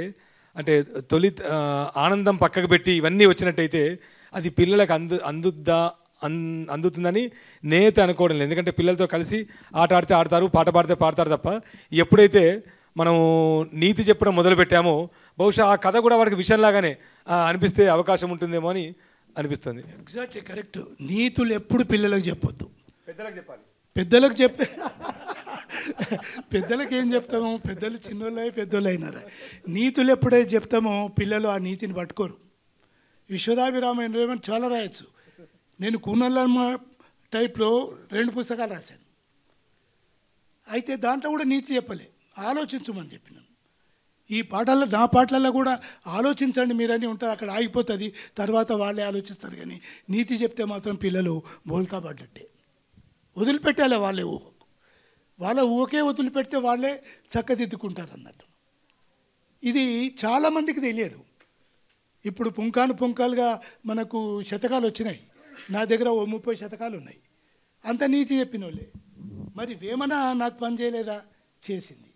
అంటే తొలి ఆనందం పక్కకు పెట్టి ఇవన్నీ వచ్చినట్టయితే అది పిల్లలకు అందుతుందని నేనైతే అనుకోవడం లేదు. ఎందుకంటే పిల్లలతో కలిసి ఆట ఆడితే ఆడతారు, పాట పాడితే పాడతారు తప్ప ఎప్పుడైతే మనము నీతి చెప్పడం మొదలుపెట్టామో బహుశా ఆ కథ కూడా వాడికి విషయంలాగానే అనిపిస్తే అవకాశం ఉంటుందేమో అని అనిపిస్తుంది. Exactly correct. నీతులు ఎప్పుడు పిల్లలకు చెప్పొద్దు, పెద్దలకు చెప్పాలి. పెద్దలకు చెప్పే పెద్దలకు ఏం చెప్తాము, పెద్దలు చిన్నోళ్ళు పెద్దోళ్ళు అయినారా. నీతులు ఎప్పుడైతే చెప్తామో పిల్లలు ఆ నీతిని పట్టుకోరు. విశ్వదాభిరామాయణ చాలా రాయొచ్చు. నేను కూనల్లమ్మ టైప్లో 2 పుస్తకాలు రాశాను. అయితే దాంట్లో కూడా నీతి చెప్పలే, ఆలోచించమని చెప్పినాను. ఈ పాటల్లో నా పాటలలో కూడా ఆలోచించండి మీరని ఉంటుంది, అక్కడ ఆగిపోతుంది, తర్వాత వాళ్ళే ఆలోచిస్తారు. కానీ నీతి చెప్తే మాత్రం పిల్లలు బోల్తా పడ్డట్టే. వదిలిపెట్టాలి వాళ్ళే వాళ్ళ ఊకే వదిలిపెడితే వాళ్ళే చక్కదిద్దుకుంటారు అన్నట్టు. ఇది చాలామందికి తెలియదు. ఇప్పుడు పుంకాలుగా మనకు శతకాలు వచ్చినాయి. నా దగ్గర 30 శతకాలు ఉన్నాయి. అంత నీతి చెప్పిన వాళ్ళే. మరి వేమన నాకు పని చేయలేదా? చేసింది.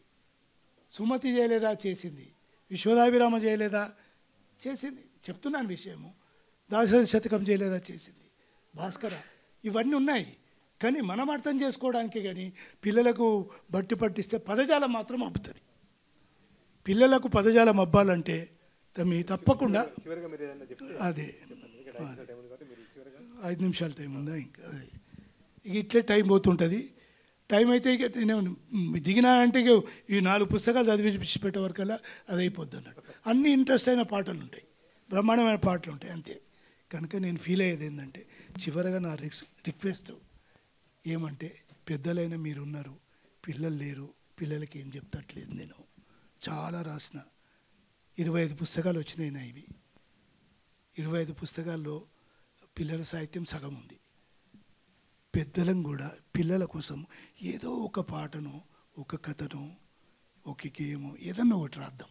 సుమతి చేయలేదా? చేసింది. విశ్వదాభిరామ చేయలేదా? చేసింది. చెప్తున్నాను విషయము. దాశరథి శతకం చేయలేదా? చేసింది. భాస్కర, ఇవన్నీ ఉన్నాయి. కానీ మనం అర్థం చేసుకోవడానికి కానీ పిల్లలకు బట్టి పట్టిస్తే పదజాలం మాత్రం అబ్బుతుంది. పిల్లలకు పదజాలం అబ్బాలంటే తప్పకుండా అదే 5 నిమిషాల టైం ఉందా? ఇంకా అదే ఇక ఇట్లే టైం పోతుంటుంది. టైం అయితే ఇక నేను దిగినా అంటే ఇక ఈ 4 పుస్తకాలు చదివి పెట్టే వరకల్లా అది అయిపోద్ది అన్నట్టు. అన్ని ఇంట్రెస్ట్ అయిన పాటలు ఉంటాయి, బ్రహ్మాండమైన పాటలు ఉంటాయి అంతే. కనుక నేను ఫీల్ అయ్యేది ఏంటంటే చివరగా నా రిక్వెస్ట్ ఏమంటే, పెద్దలైన మీరున్నారు, పిల్లలు లేరు, పిల్లలకి ఏం చెప్తట్లేదు. నేను చాలా రాసిన 25 పుస్తకాలు వచ్చినాయి నా. ఇవి 25 పుస్తకాల్లో పిల్లల సాహిత్యం సగం ఉంది. పెద్దలం కూడా పిల్లల కోసం ఏదో ఒక పాటను, ఒక కథను, ఒక గేము, ఏదన్నా ఒకటి రాద్దాం.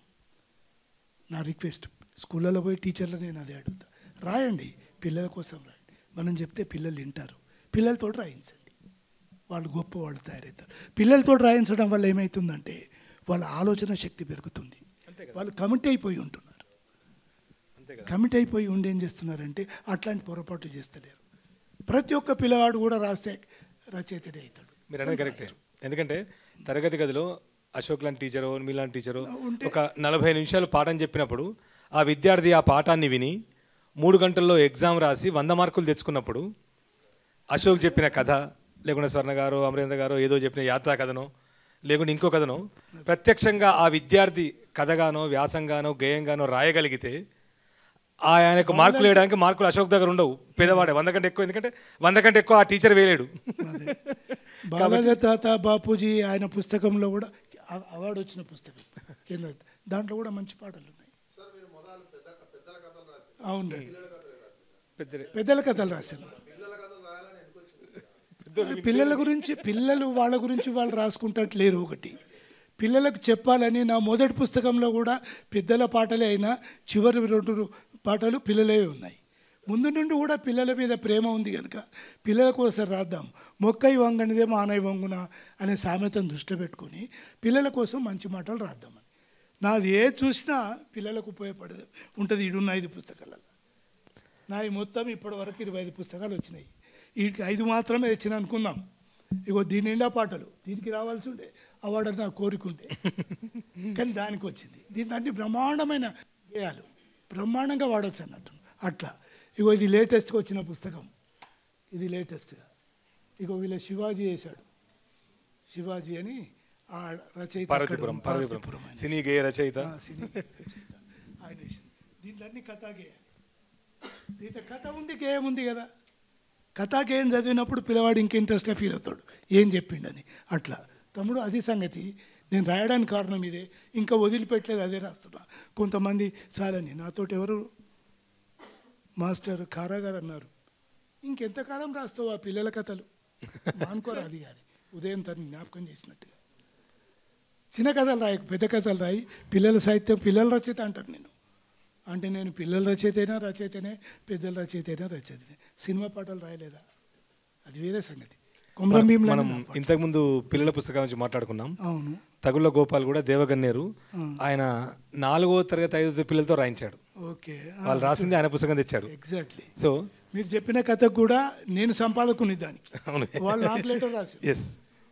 నా రిక్వెస్ట్. స్కూళ్ళలో పోయి టీచర్లు నేను అదే అడుగుతా, రాయండి, పిల్లల కోసం రాయండి. మనం చెప్తే పిల్లలు వింటారు. పిల్లలతో రాయించండి, వాళ్ళు గొప్ప వాళ్ళు తయారవుతారు. పిల్లలతో రాయించడం వల్ల ఏమవుతుందంటే వాళ్ళ ఆలోచన శక్తి పెరుగుతుంది. వాళ్ళు కమిట్ అయిపోయి ఉంటున్నారు. కమిట్ అయిపోయి ఉండి ఏం చేస్తున్నారంటే అట్లాంటి పొరపాటు చేస్తలేరు. ప్రతి ఒక్క పిల్లవాడు కూడా రాస్తే రచయితనే అవుతాడు. మీరు అనేది కరెక్టే. ఎందుకంటే తరగతి గదిలో అశోక్ లాంటి టీచరు, మీలాంటి టీచరు ఒక 40 నిమిషాలు పాఠం చెప్పినప్పుడు ఆ విద్యార్థి ఆ పాఠాన్ని విని 3 గంటల్లో ఎగ్జామ్ రాసి 100 మార్కులు తెచ్చుకున్నప్పుడు అశోక్ చెప్పిన కథ, లేకుంటే స్వర్ణ గారు, అమరేంద్ర గారు ఏదో చెప్పిన యాత్రా కథనో, లేకుంటే ఇంకో కథనో ప్రత్యక్షంగా ఆ విద్యార్థి కథగానో, వ్యాసంగానో, గేయంగానో రాయగలిగితే ఆయనకు మార్కులు వేయడానికి మార్కులు అశోక్ దగ్గర ఉండవు. పేదవాడే 100 కంటే ఎక్కువ. ఎందుకంటే 100 కంటే ఎక్కువ ఆ టీచర్ వేయలేడు. బాలగతాత బాపూజీ ఆయన పుస్తకంలో కూడా అవార్డు వచ్చిన పుస్తకం కేంద్ర, దాంట్లో కూడా మంచి పాటలు ఉన్నాయి. అవును, పెద్దల కథలు రాశాను. పిల్లల గురించి వాళ్ళ గురించి వాళ్ళు రాసుకుంటట్లేరు. ఒకటి పిల్లలకు చెప్పాలని నా మొదటి పుస్తకంలో కూడా పెద్దల పాటలే అయినా చివరి 2 పాటలు పిల్లలే ఉన్నాయి. ముందు నుండి కూడా పిల్లల మీద ప్రేమ ఉంది కనుక పిల్లల కోసం రాద్దాం. మొక్కై వంగనిదే మానై వంగున అనే సామెతను దృష్టి పెట్టుకొని పిల్లల కోసం మంచి మాటలు రాద్దామని. నాది ఏ చూసినా పిల్లలకు ఉపయోగపడేది ఉంటుంది. 5 పుస్తకాలలో నాది మొత్తం ఇప్పటి వరకు 25 పుస్తకాలు వచ్చినాయి. వీటికి 5 మాత్రమే తెచ్చిన అనుకుందాం. ఇగో దీని నిండా పాటలు, దీనికి రావాల్సి ఉండే అవార్డు నాకు కోరికుండే, కానీ దానికి వచ్చింది. దీంట్లో అన్ని బ్రహ్మాండమైన గేయాలు బ్రహ్మాండంగా వాడవచ్చు అన్నట్టు. అట్లా ఇగో ఇది లేటెస్ట్గా వచ్చిన పుస్తకం, ఇది లేటెస్ట్గా. ఇగో వీళ్ళ శివాజీ వేశాడు, శివాజీ అని ఆ రచయిత పార్వతీపురం సినీ గేయ రచయిత. సినీ రచయిత ఆయన వేసింది. దీంట్లో అన్ని కథా గేయాలి. దీంట్లో కథ ఉంది, గేయం ఉంది కదా. కథా గేయం చదివినప్పుడు పిల్లవాడు ఇంక ఇంట్రెస్ట్గా ఫీల్ అవుతాడు ఏం చెప్పిండని. అట్లా తమ్ముడు అది సంగతి. నేను రాయడానికి కారణం ఇదే, ఇంకా వదిలిపెట్టలేదు, అదే రాస్తున్నా. కొంతమంది చాలని నాతోటి ఎవరు మాస్టర్ కారా గారు అన్నారు, ఇంకెంతకాలం రాస్తావు ఆ పిల్లల కథలు, మానుకోరా అది కానీ ఉదయం తను జ్ఞాపకం చేసినట్టుగా. చిన్న కథలు రాయి, పెద్ద కథలు రాయి, పిల్లల సాహిత్యం పిల్లల రచయిత అంటారు. అంటే నేను పిల్లల రచయితనే, పెద్దల రచయితనే. సినిమా పాటలు రాయలేదా, అది వేరే సంగతి. మనం ఇంతకుముందు పిల్లల పుస్తకాల నుంచి మాట్లాడుకున్నాం. అవును, తగుళ్ళ గోపాల్ కూడా దేవగన్నేరు, ఆయన 4వ తరగతి 5వ పిల్లలతో రాయించాడు. ఓకే, వాళ్ళు రాసింది ఆయన పుస్తకం తెచ్చాడు. ఎగ్జాక్ట్లీ. సో మీరు చెప్పిన కథకు కూడా నేను సంపాదకుని దానికి. వాళ్ళు నాకు లెటర్ రాసి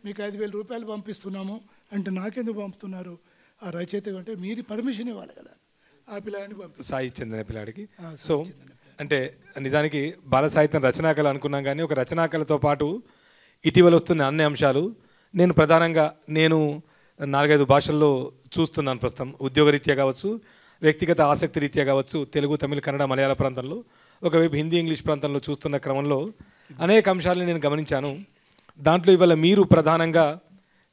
మీకు 5,000 రూపాయలు పంపిస్తున్నాము అంటే నాకెందుకు పంపుతున్నారు ఆ రచయిత అంటే మీరు పర్మిషన్ ఇవ్వాలి కదా ఆ పిల్లాడిని పంపి, సాయి చెందిన పిల్లాడికి. సో అంటే నిజానికి బాల సాహిత్యం రచనాకళ అనుకున్నాం, కానీ ఒక రచనాకళతో పాటు ఇటీవల వస్తున్న అన్ని అంశాలు నేను ప్రధానంగా 4-5 భాషల్లో చూస్తున్నాను ప్రస్తుతం. ఉద్యోగరీత్యా కావచ్చు, వ్యక్తిగత ఆసక్తి రీత్యా కావచ్చు, తెలుగు, తమిళ, కన్నడ, మలయాళ ప్రాంతంలో, ఒకవైపు హిందీ, ఇంగ్లీష్ ప్రాంతంలో చూస్తున్న క్రమంలో అనేక అంశాలను నేను గమనించాను. దాంట్లో ఇవాళ మీరు ప్రధానంగా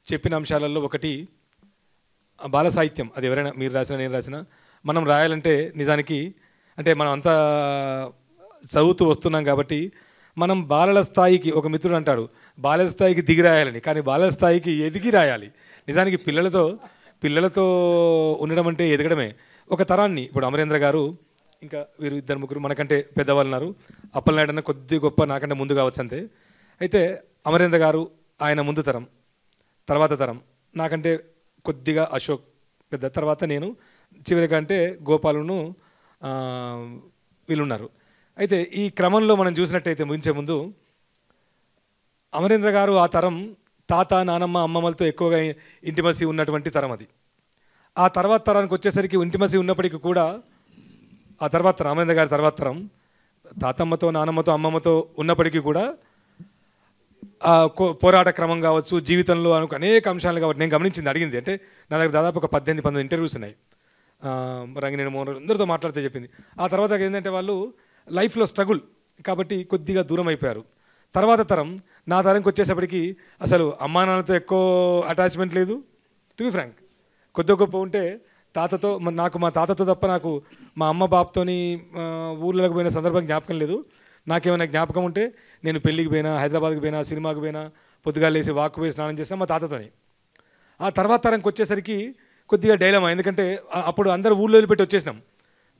చెప్పిన అంశాలలో ఒకటి బాల సాహిత్యం. అది ఎవరైనా మీరు రాసినా నేను రాసినా మనం రాయాలంటే నిజానికి అంటే మనం అంతా చదువుతూ వస్తున్నాం కాబట్టి మనం బాలల స్థాయికి, ఒక మిత్రుడు అంటాడు బాలల స్థాయికి దిగి రాయాలని, కానీ బాలల స్థాయికి ఎదిగి రాయాలి. నిజానికి పిల్లలతో ఉండడం అంటే ఎదగడమే. ఒక తరాన్ని ఇప్పుడు అమరేంద్ర గారు, ఇంకా వీరు 2-3 మనకంటే పెద్దవాళ్ళు ఉన్నారు. అప్పలనాయుడు అన్న కొద్ది గొప్ప నాకంటే ముందు కావచ్చు అంతే. అయితే అమరేంద్ర గారు ఆయన ముందు తరం, తర్వాత తరం నాకంటే కొద్దిగా అశోక్ పెద్ద, తర్వాత నేను, చివరిగా అంటే గోపాలును వీళ్ళున్నారు. అయితే ఈ క్రమంలో మనం చూసినట్టయితే ముగించే ముందు అమరేంద్ర గారు ఆ తరం తాత, నానమ్మ, అమ్మమ్మలతో ఎక్కువగా ఇంటిమసీ ఉన్నటువంటి తరం అది. ఆ తర్వాత తరానికి వచ్చేసరికి ఇంటిమసీ ఉన్నప్పటికీ కూడా ఆ తర్వాత తరం, అమరేంద్ర గారి తర్వాత తరం తాతమ్మతో, నానమ్మతో, అమ్మమ్మతో ఉన్నప్పటికీ కూడా పోరాట క్రమం కావచ్చు, జీవితంలో అనేక అంశాలు కాబట్టి నేను గమనించింది, అడిగింది అంటే నా దగ్గర దాదాపు ఒక 18-19 ఇంటర్వ్యూస్ ఉన్నాయి. రంగినేని మోహన్ అందరితో మాట్లాడితే చెప్పింది. ఆ తర్వాత ఏంటంటే వాళ్ళు లైఫ్లో స్ట్రగుల్ కాబట్టి కొద్దిగా దూరం అయిపోయారు. తర్వాత తరం, నా తరంకి వచ్చేసప్పటికి అసలు అమ్మా నాన్నతో ఎక్కువ అటాచ్మెంట్ లేదు. టు బి ఫ్రాంక్, కొద్ది గొప్ప ఉంటే తాతతో, నాకు మా తాతతో తప్ప నాకు మా అమ్మ బాబుతోని ఊళ్ళకి పోయిన సందర్భం జ్ఞాపకం లేదు. నాకేమైనా జ్ఞాపకం ఉంటే నేను పెళ్ళికి పోయినా, హైదరాబాద్కి పోయినా, సినిమాకి పోయినా, పొద్దుగా లేసి వాక్ పోయి స్నానం చేస్తాను మా తాతతోని. ఆ తర్వాత తరంకి వచ్చేసరికి కొద్దిగా డైలమా, ఎందుకంటే అప్పుడు అందరూ ఊళ్ళో వదిలిపెట్టి వచ్చేసినాం.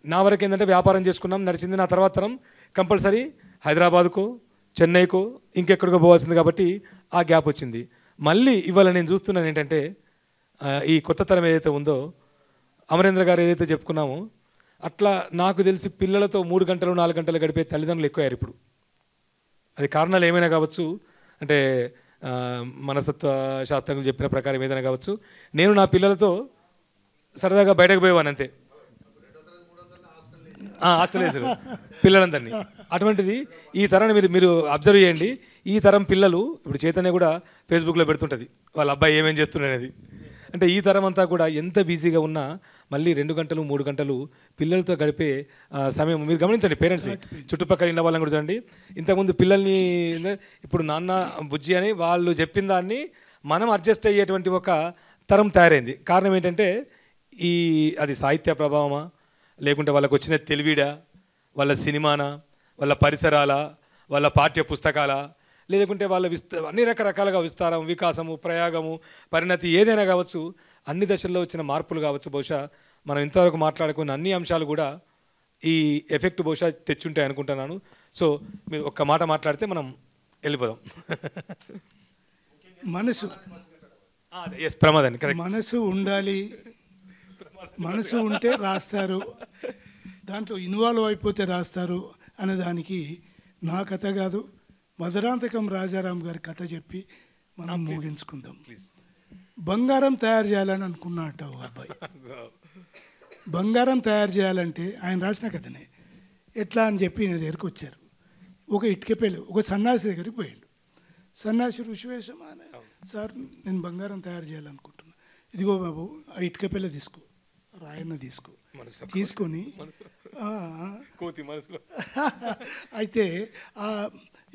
నా వరకు ఏంటంటే వ్యాపారం చేసుకున్నాం, నడిచింది. నా తర్వాత తరం కంపల్సరీ హైదరాబాద్కో, చెన్నైకో, ఇంకెక్కడికో పోవాల్సింది కాబట్టి ఆ గ్యాప్ వచ్చింది. మళ్ళీ ఇవాళ నేను చూస్తున్నాను ఏంటంటే ఈ కొత్త తరం ఏదైతే ఉందో, అమరేంద్ర గారు ఏదైతే చెప్పుకున్నామో అట్లా నాకు తెలిసి పిల్లలతో 3 గంటలు 4 గంటలు గడిపే తల్లిదండ్రులు ఎక్కువయ్యారు ఇప్పుడు. అది కారణాలు ఏమైనా కావచ్చు, అంటే మనస్తత్వ శాస్త్రం చెప్పిన ప్రకారం ఏదైనా కావచ్చు. నేను నా పిల్లలతో సరదాగా బయటకు పోయేవాను అంతే, ఆస్తలేసారు పిల్లలందరినీ. అటువంటిది ఈ తరాన్ని మీరు అబ్జర్వ్ చేయండి. ఈ తరం పిల్లలు ఇప్పుడు చైతన్య కూడా ఫేస్బుక్లో పెడుతుంటుంది వాళ్ళ అబ్బాయి ఏమేం చేస్తున్నాడనేది. అంటే ఈ తరం అంతా కూడా ఎంత బిజీగా ఉన్నా మళ్ళీ 2 గంటలు 3 గంటలు పిల్లలతో గడిపే సమయం మీరు గమనించండి. పేరెంట్స్ చుట్టుపక్కల ఇళ్ళ వాళ్ళని కూడా చూడండి. ఇంతకుముందు పిల్లల్ని ఇప్పుడు నాన్న బుజ్జి అని వాళ్ళు చెప్పిన దాన్ని మనం అడ్జస్ట్ అయ్యేటువంటి ఒక తరం తయారైంది. కారణం ఏంటంటే అది సాహిత్య ప్రభావమా, లేకుంటే వాళ్ళకు వచ్చిన తెలివిడా, వాళ్ళ సినిమానా, వాళ్ళ పరిసరాల, వాళ్ళ పాఠ్య పుస్తకాల, లేకుంటే వాళ్ళ అన్ని రకరకాలుగా విస్తారం, వికాసము, ప్రయాగము, పరిణతి ఏదైనా కావచ్చు, అన్ని దశల్లో వచ్చిన మార్పులు కావచ్చు. బహుశా మనం ఇంతవరకు మాట్లాడుకున్న అన్ని అంశాలు కూడా ఈ ఎఫెక్ట్ బహుశా తెచ్చుంటాయి అనుకుంటున్నాను. సో మీరు ఒక్క మాట మాట్లాడితే మనం వెళ్ళిపోదాం. మనసు ప్రమాదాన్ని కరెక్ట్, మనసు ఉండాలి. మనసు ఉంటే రాస్తారు, దాంట్లో ఇన్వాల్వ్ అయిపోతే రాస్తారు అనేదానికి నా కథ కాదు, మధురాంతకం రాజారాం గారి కథ చెప్పి మనం ముగించుకుందాం. బంగారం తయారు చేయాలని అనుకున్నట్ట ఒక అబ్బాయి. బంగారం తయారు చేయాలంటే ఆయన రాసిన కథనే. ఎట్లా అని చెప్పి నా దగ్గరికి వచ్చారు. ఒక ఇటుకపల్లి ఒక సన్నాసి దగ్గరికి పోయిండు. సన్నాసి ఋషివేషం అని, సార్ నేను బంగారం తయారు చేయాలనుకుంటున్నా, ఇదిగో బాబు ఆ ఇటుకపల్లి తీసుకో, రాయన్న తీసుకో, తీసుకొని అయితే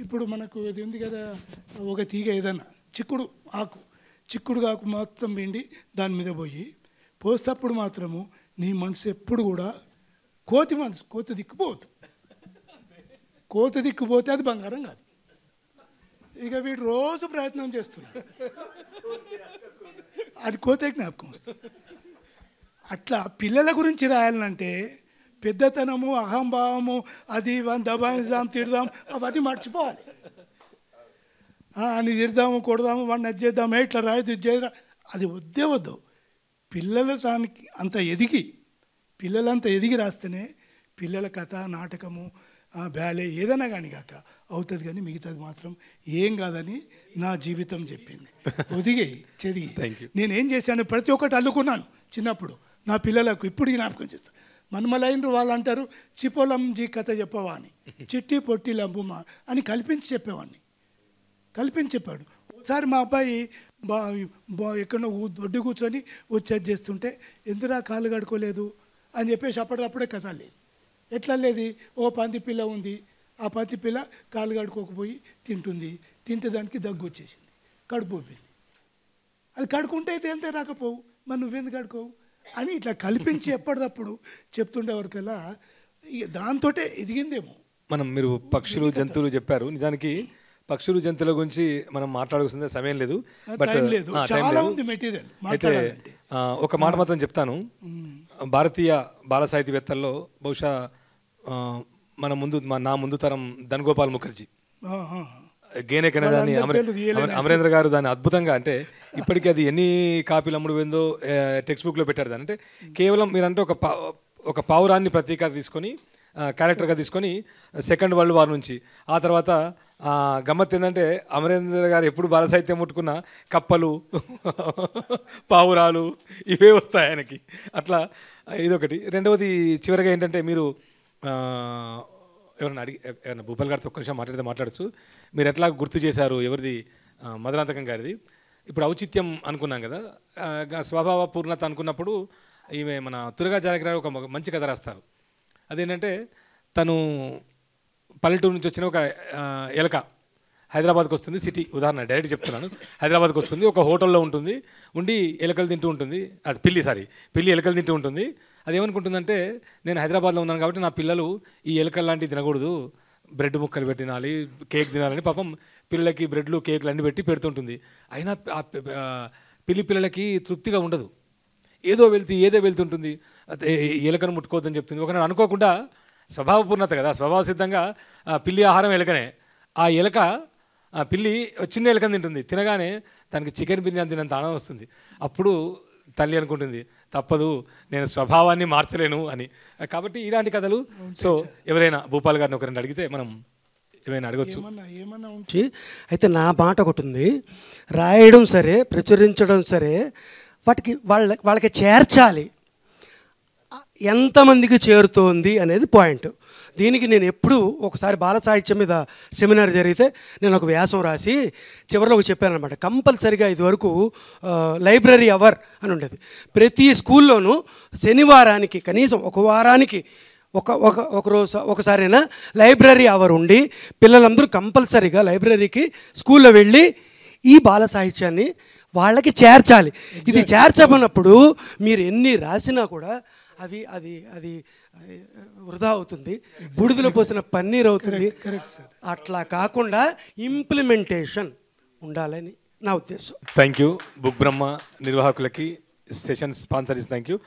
ఇప్పుడు మనకు ఇది ఉంది కదా, ఒక తీగ ఏదన్నా చిక్కుడు ఆకు మొత్తం పిండి దాని మీద పోయి పోసేటప్పుడు మాత్రము నీ మనసు ఎప్పుడు కూడా కోతి దిక్కుపోవద్దు. కోతి దిక్కుపోతే అది బంగారం కాదు. ఇక వీడు రోజు ప్రయత్నం చేస్తున్నాడు, అది కోతే జ్ఞాపకం వస్తుంది. అట్లా పిల్లల గురించి రాయాలంటే పెద్దతనము, అహంభావము, అది వాడిని దబాయిద్దాం, తిడదాం, అవన్నీ మర్చిపోవాలి. అని తిడదాము, కొడదాము, వాడిని అది చేద్దాము, ఇట్లా రాయదు, ఇది చేయరా, అది వద్దు. పిల్లలు దానికి పిల్లలంతా ఎదిగి రాస్తేనే పిల్లల కథ, నాటకము, బ్యాలే ఏదైనా కానీ కాక అవుతుంది. కానీ మిగతాది మాత్రం ఏం కాదని నా జీవితం చెప్పింది. చదివి నేనేం చేశాను, ప్రతి ఒక్కటి అల్లుకున్నాను చిన్నప్పుడు. నా పిల్లలకు ఇప్పుడు జ్ఞాపకం చేస్తాను. మనమలైనరు వాళ్ళు అంటారు, చిపోలంజీ కథ చెప్పవా అని, చిట్టి పొట్టి లంబుమా అని కల్పించి చెప్పాడు. ఒకసారి మా అబ్బాయి ఎక్కడో దొడ్డి కూర్చొని వచ్చేది చేస్తుంటే, ఎందురా కాళ్ళు కడుకోలేదు అని చెప్పేసి అప్పటికప్పుడే కథ లేదు. ఎట్లా లేదు, ఓ పంది పిల్ల ఉంది, ఆ పంది పిల్ల కాళ్ళు కడుకోకపోయి తింటే దానికి దగ్గు వచ్చేసింది, కడుపు పోయింది. అది కడుకుంటే అయితే ఎంత రాకపోవు, మరి నువ్వెందుకు కడుకోవు అని ఇట్లా కల్పించి ఎప్పటికప్పుడు చెప్తుండే వరకల్లా ఇక దాంతో ఎదిగిందేమో. మీరు పక్షులు జంతువులు చెప్పారు. నిజానికి పక్షులు జంతువుల గురించి మనం మాట్లాడుకునే సమయం లేదు, బట్ అయితే ఒక మాట మాత్రం చెప్తాను. భారతీయ బాల సాహితీవేత్తల్లో బహుశా నా ముందు తరం ధన్గోపాల్ ముఖర్జీ, గేనెక్ అనేదాన్ని అమరేంద్ర గారు దాన్ని అద్భుతంగా, అంటే ఇప్పటికీ అది ఎన్ని కాపీలు అమ్ముడు పోయిందో టెక్స్ట్ బుక్లో పెట్టారు దాన్ని. అంటే కేవలం మీరంటే ఒక పావురాన్ని ప్రతీకగా తీసుకొని, క్యారెక్టర్గా తీసుకొని సెకండ్ వరల్డ్ వార్ నుంచి ఆ తర్వాత గమ్మత్ ఏంటంటే అమరేంద్ర గారు ఎప్పుడు బాల సాహిత్యం ముట్టుకున్న కప్పలు, పావురాలు ఇవే వస్తాయి ఆయనకి. అట్లా ఇదొకటి. రెండవది చివరిగా ఏంటంటే, మీరు ఎవరైనా భూపాల్ గారితో ఒక్క నిమిషం మాట్లాడచ్చు. మీరు ఎట్లా గుర్తు చేశారు, ఎవరిది, మధురాంతకం గారిది. ఇప్పుడు ఔచిత్యం అనుకున్నాం కదా, స్వభావ పూర్ణత అనుకున్నప్పుడు ఈమె మన తురగా జానకి గారు ఒక మంచి కథ రాస్తారు. అదేంటంటే, తను పల్లెటూరు నుంచి వచ్చిన ఒక ఎలక హైదరాబాద్కి వస్తుంది. సిటీ ఉదాహరణ డైరెక్ట్ చెప్తున్నాను. హైదరాబాద్కి వస్తుంది, ఒక హోటల్లో ఉండి ఎలకలు తింటూ ఉంటుంది. అది పిల్లి ఎలకలు తింటూ ఉంటుంది. అది ఏమనుకుంటుందంటే, నేను హైదరాబాద్లో ఉన్నాను కాబట్టి నా పిల్లలు ఈ ఎలకలు లాంటివి తినకూడదు, బ్రెడ్ ముక్కలు పెట్టి తినాలి, కేక్ తినాలని పాపం పిల్లలకి బ్రెడ్లు కేకులు అన్నీ పెట్టి పెడుతుంటుంది. అయినా పిల్లలకి తృప్తిగా ఉండదు, ఏదో వెళ్తుంటుంది. ఎలకను ముట్టుకోవద్దని చెప్తుంది. ఒకనాడు అనుకోకుండా, స్వభావపూర్ణత కదా, స్వభావ సిద్ధంగా పిల్లి ఆహారం ఎలకనే. ఆ ఎలక పిల్లి చిన్న ఎలకని తింటుంది. తినగానే దానికి చికెన్ బిర్యానీ తినంత ఆనందం వస్తుంది. అప్పుడు తల్లి అనుకుంటుంది, తప్పదు, నేను స్వభావాన్ని మార్చలేను అని. కాబట్టి ఇలాంటి కథలు. సో ఎవరైనా భూపాల్ గారిని ఒకరిని అడిగితే మనం ఏమైనా అడగచ్చు. అయితే నా మాట ఒకటి ఉంది, రాయడం సరే, ప్రచురించడం సరే, వాళ్ళకి చేర్చాలి. ఎంతమందికి చేరుతోంది అనేది పాయింట్. దీనికి నేను ఎప్పుడు ఒకసారి బాల సాహిత్యం మీద సెమినార్ జరిగితే నేను ఒక వ్యాసం రాసి చివరిలో చెప్పాను అనమాట. కంపల్సరిగా ఇదివరకు లైబ్రరీ అవర్ అని ఉండేది. ప్రతి స్కూల్లోనూ శనివారానికి కనీసం ఒక వారానికి ఒకసారైనా లైబ్రరీ అవర్ ఉండి పిల్లలందరూ కంపల్సరీగా లైబ్రరీకి స్కూల్లో వెళ్ళి ఈ బాల సాహిత్యాన్ని వాళ్ళకి చేర్చాలి. ఇది చేర్చమన్నప్పుడు మీరు ఎన్ని రాసినా కూడా అది వృధా అవుతుంది, బుడిదలో పోసిన పన్నీర్ అవుతుంది. అట్లా కాకుండా ఇంప్లిమెంటేషన్ ఉండాలని నా ఉద్దేశం. Thank you. బుక్ బ్రహ్మ నిర్వాహకులకి సెషన్ స్పాన్సర్ థ్యాంక్ యూ.